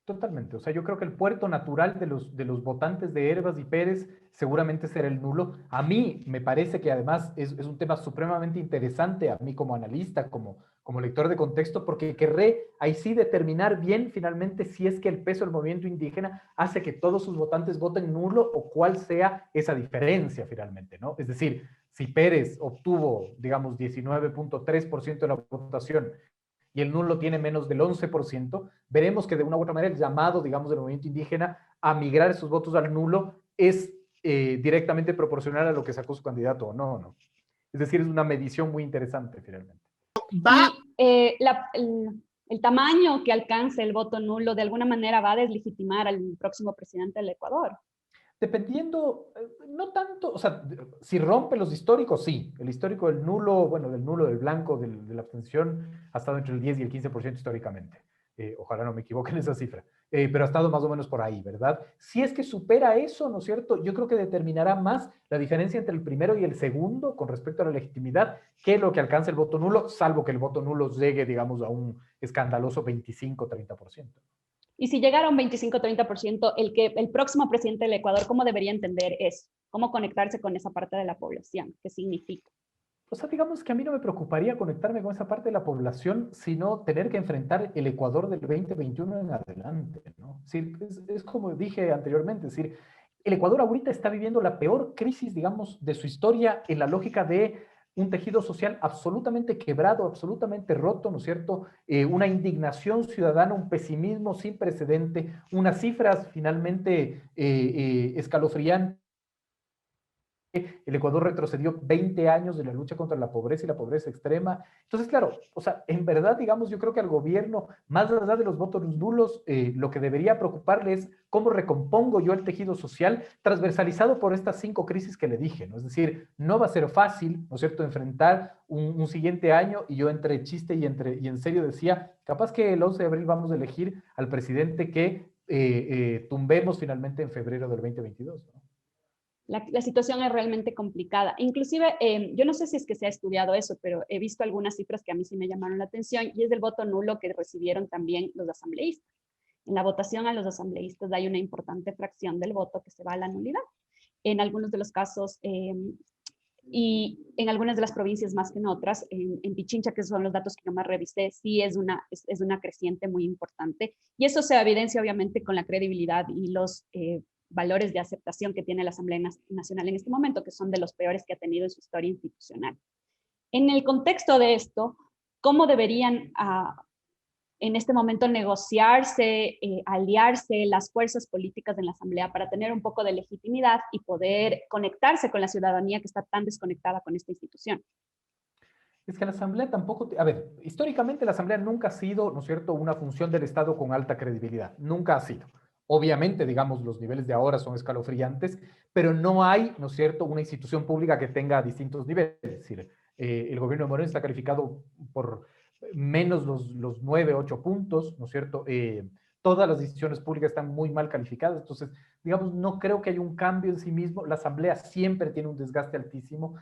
Totalmente, o sea, yo creo que el puerto natural de los votantes de Hervas y Pérez seguramente será el nulo. A mí me parece que además es un tema supremamente interesante a mí como analista, como lector de contexto, porque querré ahí sí determinar bien finalmente si es que el peso del movimiento indígena hace que todos sus votantes voten nulo o cuál sea esa diferencia finalmente, ¿no? Es decir, si Pérez obtuvo, digamos, 19.3% de la votación y el nulo tiene menos del 11%, veremos que de una u otra manera el llamado, digamos, del movimiento indígena a migrar sus votos al nulo es directamente proporcional a lo que sacó su candidato o no, ¿no? Es decir, es una medición muy interesante finalmente. El tamaño que alcance el voto nulo de alguna manera va a deslegitimar al próximo presidente del Ecuador. Dependiendo, no tanto, o sea, si rompe los históricos, sí. El histórico del nulo, bueno, del nulo, del blanco, de la abstención, ha estado entre el 10 y el 15% históricamente. Ojalá no me equivoque en esa cifra. Pero ha estado más o menos por ahí, ¿verdad? Si es que supera eso, ¿no es cierto? Yo creo que determinará más la diferencia entre el primero y el segundo con respecto a la legitimidad que lo que alcanza el voto nulo, salvo que el voto nulo llegue, digamos, a un escandaloso 25-30%. Y si llegara a un 25-30%, el próximo presidente del Ecuador, ¿cómo debería entender eso? ¿Cómo conectarse con esa parte de la población? ¿Qué significa? O sea, digamos que a mí no me preocuparía conectarme con esa parte de la población, sino tener que enfrentar el Ecuador del 2021 en adelante, ¿no? Es decir, es como dije anteriormente, es decir, el Ecuador ahorita está viviendo la peor crisis, digamos, de su historia en la lógica de un tejido social absolutamente quebrado, absolutamente roto, ¿no es cierto? Una indignación ciudadana, un pesimismo sin precedente, unas cifras finalmente escalofriantes. El Ecuador retrocedió 20 años de la lucha contra la pobreza y la pobreza extrema. Entonces, claro, o sea, en verdad, digamos, yo creo que al gobierno, más allá de los votos nulos, lo que debería preocuparle es cómo recompongo yo el tejido social transversalizado por estas 5 crisis que le dije, ¿no? Es decir, no va a ser fácil, ¿no es cierto?, enfrentar un siguiente año, y yo entre chiste y en serio decía, capaz que el 11 de abril vamos a elegir al presidente que tumbemos finalmente en febrero del 2022, ¿no? La situación es realmente complicada. Inclusive, yo no sé si es que se ha estudiado eso, pero he visto algunas cifras que a mí sí me llamaron la atención, y es del voto nulo que recibieron también los asambleístas. En la votación a los asambleístas hay una importante fracción del voto que se va a la nulidad. En algunos de los casos, y en algunas de las provincias más que en otras, en Pichincha, que son los datos que yo más revisé, sí es una creciente muy importante. Y eso se evidencia obviamente con la credibilidad y los valores de aceptación que tiene la Asamblea Nacional en este momento, que son de los peores que ha tenido en su historia institucional. En el contexto de esto, ¿cómo deberían en este momento negociarse, aliarse las fuerzas políticas en la Asamblea para tener un poco de legitimidad y poder conectarse con la ciudadanía que está tan desconectada con esta institución. Es que la Asamblea tampoco, a ver, históricamente la Asamblea nunca ha sido, ¿no es cierto?, una función del Estado con alta credibilidad, nunca ha sido. Obviamente, digamos, los niveles de ahora son escalofriantes, pero no hay, ¿no es cierto?, una institución pública que tenga distintos niveles. Es decir, el gobierno de Moreno está calificado por menos los 9, 8 puntos, ¿no es cierto? Todas las decisiones públicas están muy mal calificadas, entonces, digamos, no creo que haya un cambio en sí mismo. La Asamblea siempre tiene un desgaste altísimo,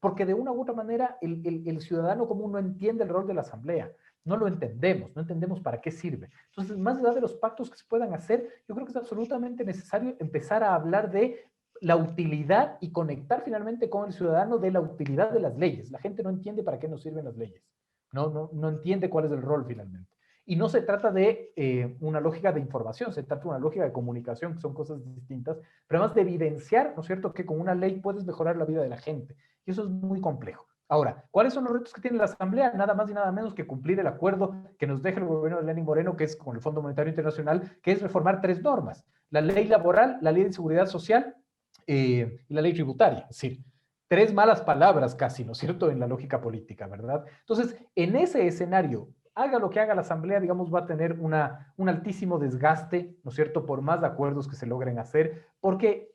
porque de una u otra manera el ciudadano común no entiende el rol de la Asamblea. No lo entendemos, no entendemos para qué sirve. Entonces, más allá de los pactos que se puedan hacer, yo creo que es absolutamente necesario empezar a hablar de la utilidad y conectar finalmente con el ciudadano de la utilidad de las leyes. La gente no entiende para qué nos sirven las leyes. No entiende cuál es el rol finalmente. Y no se trata de una lógica de información, se trata de una lógica de comunicación, que son cosas distintas, pero además de evidenciar, ¿no es cierto?, que con una ley puedes mejorar la vida de la gente. Y eso es muy complejo. Ahora, ¿cuáles son los retos que tiene la Asamblea? Nada más y nada menos que cumplir el acuerdo que nos deja el gobierno de Lenín Moreno, que es con el Fondo Monetario Internacional, que es reformar 3 normas: la ley laboral, la ley de seguridad social y la ley tributaria. Es decir, 3 malas palabras casi, ¿no es cierto?, en la lógica política, ¿verdad? Entonces, en ese escenario, haga lo que haga la Asamblea, digamos, va a tener un altísimo desgaste, ¿no es cierto?, por más acuerdos que se logren hacer, porque,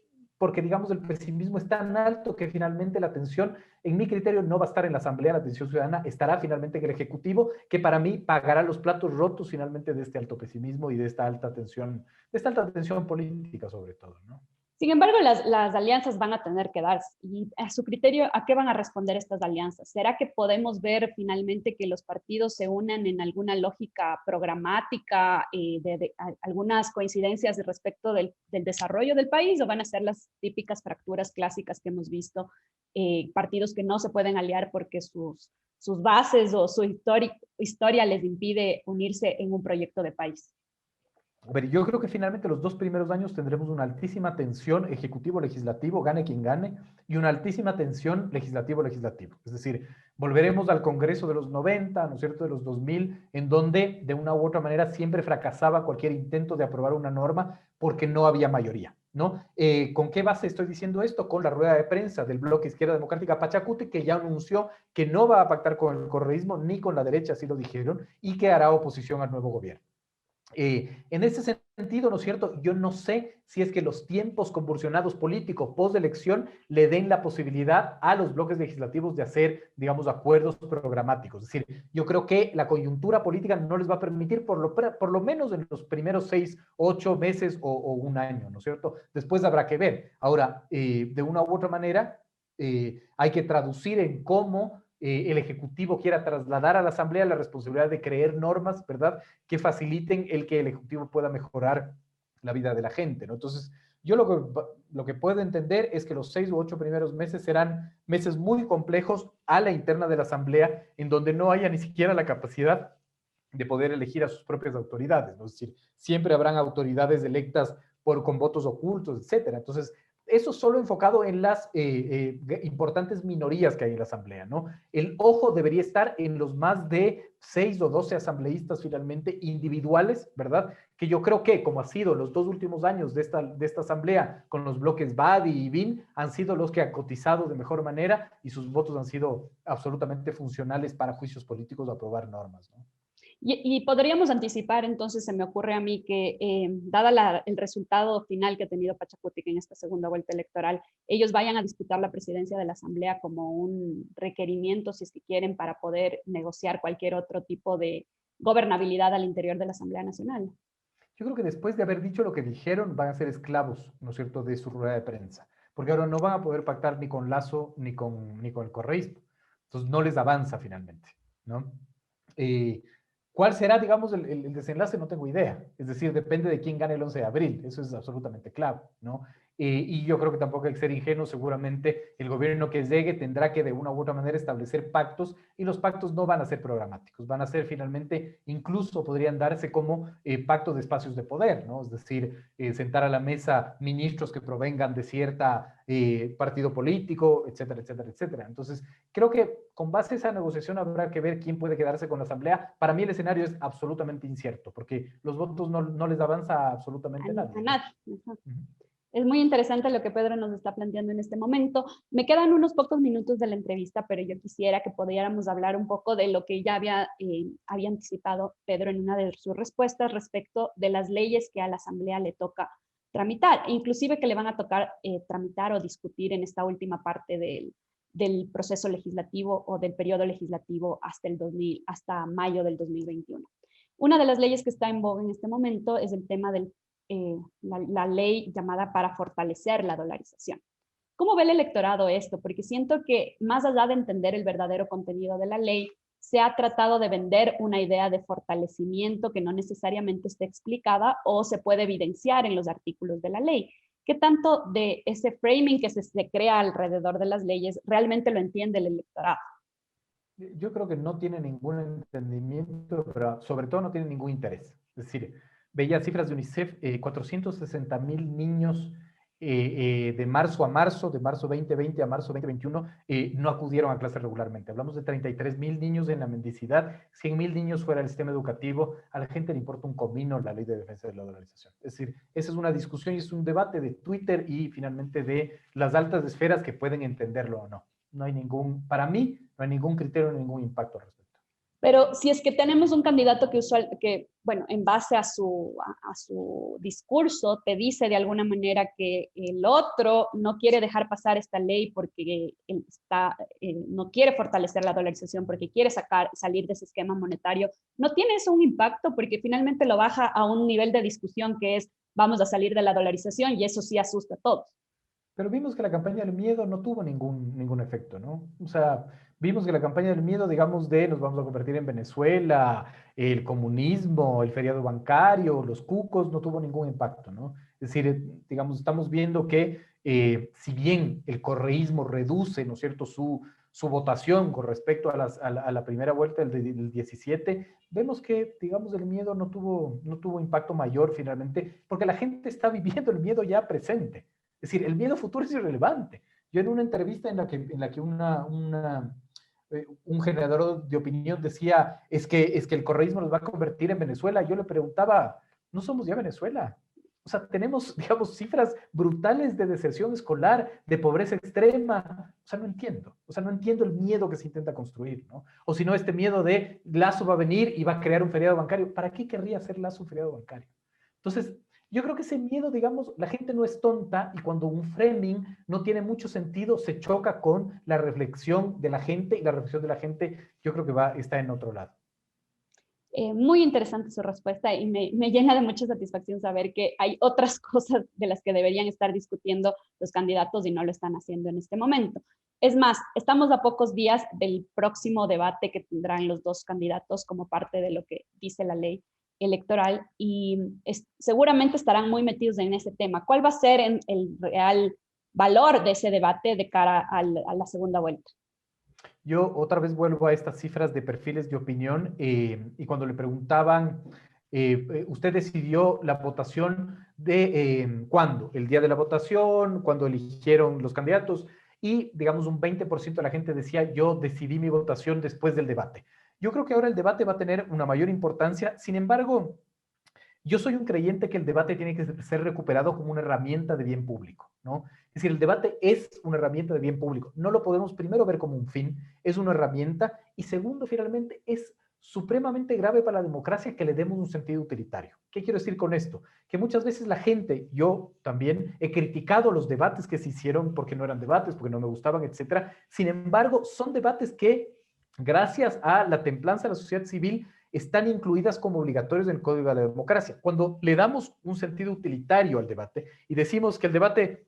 digamos, el pesimismo es tan alto que finalmente la atención, en mi criterio, no va a estar en la Asamblea, la atención ciudadana estará finalmente en el Ejecutivo, que para mí pagará los platos rotos finalmente de este alto pesimismo y de esta alta tensión política sobre todo, ¿no? Sin embargo, las alianzas van a tener que darse. Y a su criterio, ¿a qué van a responder estas alianzas? ¿Será que podemos ver finalmente que los partidos se unan en alguna lógica programática, algunas coincidencias respecto del desarrollo del país, o van a ser las típicas fracturas clásicas que hemos visto, partidos que no se pueden aliar porque sus bases o su historia les impide unirse en un proyecto de país? A ver, yo creo que finalmente los 2 primeros años tendremos una altísima tensión ejecutivo-legislativo, gane quien gane, y una altísima tensión legislativo-legislativo. Es decir, volveremos al Congreso de los 90, ¿no es cierto?, de los 2000, en donde de una u otra manera siempre fracasaba cualquier intento de aprobar una norma porque no había mayoría, ¿no? ¿Con qué base estoy diciendo esto? Con la rueda de prensa del Bloque Izquierda Democrática Pachacuti, que ya anunció que no va a pactar con el correísmo ni con la derecha, así lo dijeron, y que hará oposición al nuevo gobierno. En ese sentido, ¿no es cierto?, yo no sé si es que los tiempos convulsionados políticos post-elección le den la posibilidad a los bloques legislativos de hacer, digamos, acuerdos programáticos. Es decir, yo creo que la coyuntura política no les va a permitir, por lo menos en los primeros 6, 8 meses o un año, ¿no es cierto? Después habrá que ver. Ahora, de una u otra manera, hay que traducir en cómo el Ejecutivo quiera trasladar a la Asamblea la responsabilidad de crear normas, ¿verdad?, que faciliten el que el Ejecutivo pueda mejorar la vida de la gente, ¿no? Entonces, yo lo que puedo entender es que los 6 u 8 primeros meses serán meses muy complejos a la interna de la Asamblea, en donde no haya ni siquiera la capacidad de poder elegir a sus propias autoridades, ¿no? Es decir, siempre habrán autoridades electas con votos ocultos, etcétera. Entonces, eso solo enfocado en las importantes minorías que hay en la Asamblea, ¿no? El ojo debería estar en los más de 6 o 12 asambleístas finalmente individuales, ¿verdad? Que yo creo que, como ha sido los 2 últimos años de esta Asamblea, con los bloques BADI y BIN, han sido los que han cotizado de mejor manera y sus votos han sido absolutamente funcionales para juicios políticos o aprobar normas, ¿no? Y podríamos anticipar, entonces, se me ocurre a mí que, dada el resultado final que ha tenido Pachacutic en esta segunda vuelta electoral, ellos vayan a disputar la presidencia de la Asamblea como un requerimiento, si es que quieren, para poder negociar cualquier otro tipo de gobernabilidad al interior de la Asamblea Nacional. Yo creo que después de haber dicho lo que dijeron, van a ser esclavos, ¿no es cierto?, de su rueda de prensa, porque ahora no van a poder pactar ni con Lasso ni con el correísmo. Entonces no les avanza finalmente, ¿no? ¿Cuál será, digamos, el desenlace? No tengo idea. Es decir, depende de quién gane el 11 de abril. Eso es absolutamente claro, ¿no? Y yo creo que tampoco hay que ser ingenuo. Seguramente el gobierno que llegue tendrá que de una u otra manera establecer pactos, y los pactos no van a ser programáticos, van a ser finalmente, incluso podrían darse como pactos de espacios de poder, ¿no? Es decir, sentar a la mesa ministros que provengan de cierta partido político, etcétera, etcétera, etcétera. Entonces, creo que con base a esa negociación habrá que ver quién puede quedarse con la asamblea. Para mí el escenario es absolutamente incierto, porque los votos no les avanza absolutamente A nadie. nadie. Es muy interesante lo que Pedro nos está planteando en este momento. Me quedan unos pocos minutos de la entrevista, pero yo quisiera que pudiéramos hablar un poco de lo que ya había anticipado Pedro en una de sus respuestas respecto de las leyes que a la Asamblea le toca tramitar, e inclusive que le van a tocar tramitar o discutir en esta última parte del proceso legislativo o del periodo legislativo hasta mayo del 2021. Una de las leyes que está en boga en este momento es el tema de la ley llamada para fortalecer la dolarización. ¿Cómo ve el electorado esto? Porque siento que más allá de entender el verdadero contenido de la ley, se ha tratado de vender una idea de fortalecimiento que no necesariamente esté explicada o se puede evidenciar en los artículos de la ley. ¿Qué tanto de ese framing que se crea alrededor de las leyes realmente lo entiende el electorado? Yo creo que no tiene ningún entendimiento, pero sobre todo no tiene ningún interés. Es decir, veía cifras de UNICEF, 460,000 niños de marzo 2020 a marzo 2021, no acudieron a clases regularmente. Hablamos de 33,000 niños en la mendicidad, 100,000 niños fuera del sistema educativo. A la gente le importa un comino la ley de defensa de la dolarización. Es decir, esa es una discusión y es un debate de Twitter y finalmente de las altas esferas que pueden entenderlo o no. No hay ningún, para mí, no hay ningún criterio, ningún impacto al respecto. Pero si es que tenemos un candidato que bueno, en base a su discurso te dice de alguna manera que el otro no quiere dejar pasar esta ley porque no quiere fortalecer la dolarización, porque quiere salir de ese esquema monetario, ¿no tiene eso un impacto? Porque finalmente lo baja a un nivel de discusión que es vamos a salir de la dolarización, y eso sí asusta a todos. Pero vimos que la campaña del miedo no tuvo ningún efecto, ¿no? O sea, vimos que la campaña del miedo, digamos, de nos vamos a convertir en Venezuela, el comunismo, el feriado bancario, los cucos, no tuvo ningún impacto, ¿no? Es decir, digamos, estamos viendo que si bien el correísmo reduce, ¿no es cierto?, su votación con respecto a la primera vuelta del 17, vemos que, digamos, el miedo no tuvo impacto mayor finalmente, porque la gente está viviendo el miedo ya presente. Es decir, el miedo futuro es irrelevante. Yo en una entrevista en la que un generador de opinión decía, es que el correísmo nos va a convertir en Venezuela, yo le preguntaba, ¿no somos ya Venezuela? O sea, tenemos, digamos, cifras brutales de deserción escolar, de pobreza extrema. O sea, no entiendo. O sea, no entiendo el miedo que se intenta construir, ¿no? O si no, este miedo de Lazo va a venir y va a crear un feriado bancario. ¿Para qué querría hacer Lazo un feriado bancario? Entonces, yo creo que ese miedo, digamos, la gente no es tonta, y cuando un framing no tiene mucho sentido, se choca con la reflexión de la gente, y la reflexión de la gente yo creo que está en otro lado. Muy interesante su respuesta, y me llena de mucha satisfacción saber que hay otras cosas de las que deberían estar discutiendo los candidatos y no lo están haciendo en este momento. Es más, estamos a pocos días del próximo debate que tendrán los dos candidatos como parte de lo que dice la ley electoral, y seguramente estarán muy metidos en ese tema. ¿Cuál va a ser el real valor de ese debate de cara a la segunda vuelta? Yo otra vez vuelvo a estas cifras de perfiles de opinión, y cuando le preguntaban, ¿usted decidió la votación de cuándo? ¿El día de la votación? ¿Cuándo eligieron los candidatos? Y digamos un 20% de la gente decía, yo decidí mi votación después del debate. Yo creo que ahora el debate va a tener una mayor importancia. Sin embargo, yo soy un creyente que el debate tiene que ser recuperado como una herramienta de bien público, ¿no? Es decir, el debate es una herramienta de bien público. No lo podemos primero ver como un fin, es una herramienta. Y segundo, finalmente, es supremamente grave para la democracia que le demos un sentido utilitario. ¿Qué quiero decir con esto? Que muchas veces la gente, yo también, he criticado los debates que se hicieron porque no eran debates, porque no me gustaban, etcétera. Sin embargo, son debates que, gracias a la templanza de la sociedad civil, están incluidas como obligatorios en el Código de la Democracia. Cuando le damos un sentido utilitario al debate y decimos que el debate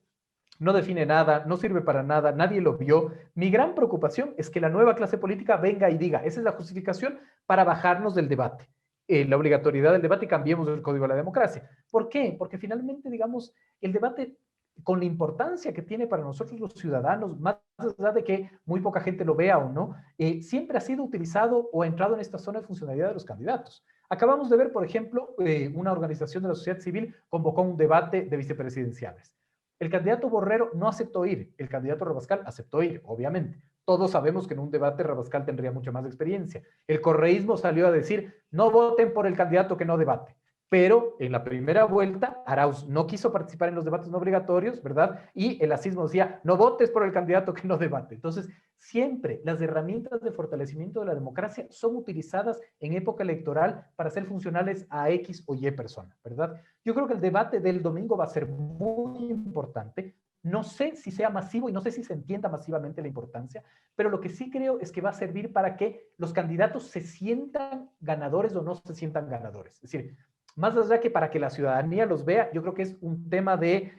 no define nada, no sirve para nada, nadie lo vio, mi gran preocupación es que la nueva clase política venga y diga, esa es la justificación para bajarnos del debate, la obligatoriedad del debate, y cambiemos el Código de la Democracia. ¿Por qué? Porque finalmente, digamos, el debate con la importancia que tiene para nosotros los ciudadanos, más allá de que muy poca gente lo vea o no, siempre ha sido utilizado o ha entrado en esta zona de funcionalidad de los candidatos. Acabamos de ver, por ejemplo, una organización de la sociedad civil convocó un debate de vicepresidenciales. El candidato Borrero no aceptó ir, el candidato Rabascal aceptó ir, obviamente. Todos sabemos que en un debate Rabascal tendría mucha más experiencia. El correísmo salió a decir, no voten por el candidato que no debate. Pero en la primera vuelta, Arauz no quiso participar en los debates no obligatorios, ¿verdad? Y el asismo decía, no votes por el candidato que no debate. Entonces, siempre las herramientas de fortalecimiento de la democracia son utilizadas en época electoral para ser funcionales a X o Y persona, ¿verdad? Yo creo que el debate del domingo va a ser muy importante. No sé si sea masivo y no sé si se entienda masivamente la importancia, pero lo que sí creo es que va a servir para que los candidatos se sientan ganadores o no se sientan ganadores. Es decir, más allá que para que la ciudadanía los vea, yo creo que es un tema de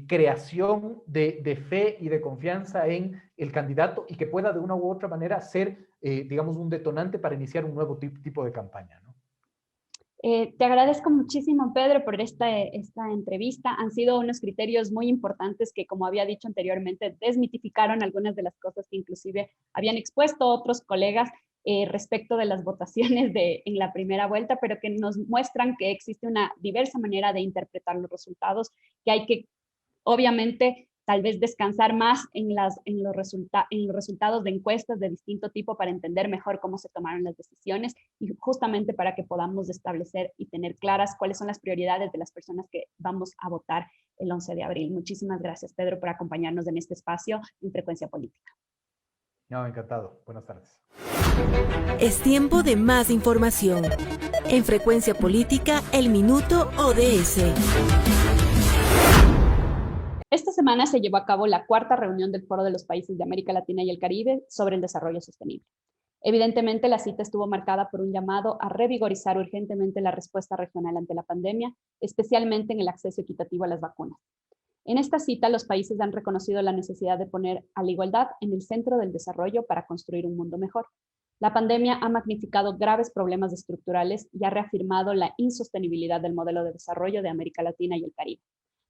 creación de fe y de confianza en el candidato y que pueda de una u otra manera ser, digamos, un detonante para iniciar un nuevo tipo de campaña, ¿no? Te agradezco muchísimo, Pedro, por esta entrevista. Han sido unos criterios muy importantes que, como había dicho anteriormente, desmitificaron algunas de las cosas que inclusive habían expuesto otros colegas respecto de las votaciones en la primera vuelta, pero que nos muestran que existe una diversa manera de interpretar los resultados, que hay que, obviamente, tal vez descansar más en los resultados de encuestas de distinto tipo para entender mejor cómo se tomaron las decisiones y justamente para que podamos establecer y tener claras cuáles son las prioridades de las personas que vamos a votar el 11 de abril. Muchísimas gracias, Pedro, por acompañarnos en este espacio en Frecuencia Política. No, encantado. Buenas tardes. Es tiempo de más información. En Frecuencia Política, el Minuto ODS. Esta semana se llevó a cabo la cuarta reunión del Foro de los Países de América Latina y el Caribe sobre el desarrollo sostenible. Evidentemente, la cita estuvo marcada por un llamado a revigorizar urgentemente la respuesta regional ante la pandemia, especialmente en el acceso equitativo a las vacunas. En esta cita, los países han reconocido la necesidad de poner a la igualdad en el centro del desarrollo para construir un mundo mejor. La pandemia ha magnificado graves problemas estructurales y ha reafirmado la insostenibilidad del modelo de desarrollo de América Latina y el Caribe.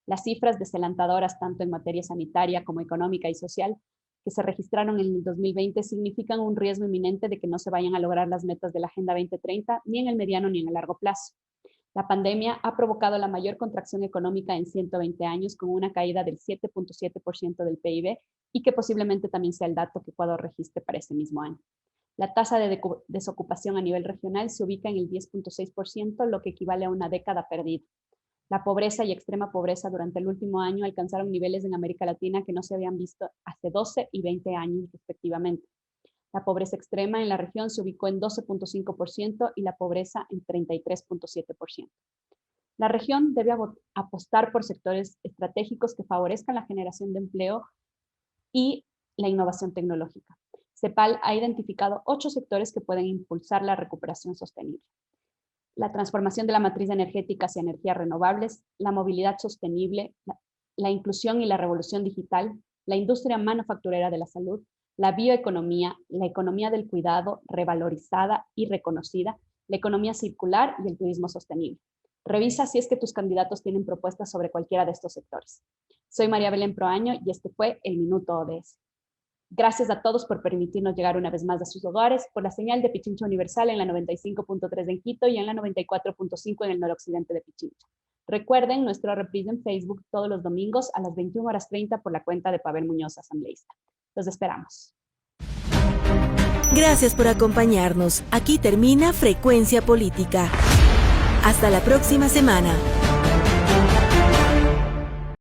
Las cifras desalentadoras, tanto en materia sanitaria como económica y social, que se registraron en el 2020 significan un riesgo inminente de que no se vayan a lograr las metas de la Agenda 2030 ni en el mediano ni en el largo plazo. La pandemia ha provocado la mayor contracción económica en 120 años, con una caída del 7.7% del PIB y que posiblemente también sea el dato que Ecuador registre para ese mismo año. La tasa de desocupación a nivel regional se ubica en el 10.6%, lo que equivale a una década perdida. La pobreza y extrema pobreza durante el último año alcanzaron niveles en América Latina que no se habían visto hace 12 y 20 años respectivamente. La pobreza extrema en la región se ubicó en 12.5% y la pobreza en 33.7%. La región debe apostar por sectores estratégicos que favorezcan la generación de empleo y la innovación tecnológica. CEPAL ha identificado 8 sectores que pueden impulsar la recuperación sostenible: la transformación de la matriz energética hacia energías renovables, la movilidad sostenible, la inclusión y la revolución digital, la industria manufacturera de la salud, la bioeconomía, la economía del cuidado revalorizada y reconocida, la economía circular y el turismo sostenible. Revisa si es que tus candidatos tienen propuestas sobre cualquiera de estos sectores. Soy María Belén Proaño y este fue el Minuto ODS. Gracias a todos por permitirnos llegar una vez más a sus hogares por la señal de Pichincha Universal en la 95.3 en Quito y en la 94.5 en el noroccidente de Pichincha. Recuerden nuestro reprise en Facebook todos los domingos a las 21:30 por la cuenta de Pavel Muñoz, asambleísta. Los esperamos. Gracias por acompañarnos. Aquí termina Frecuencia Política. Hasta la próxima semana.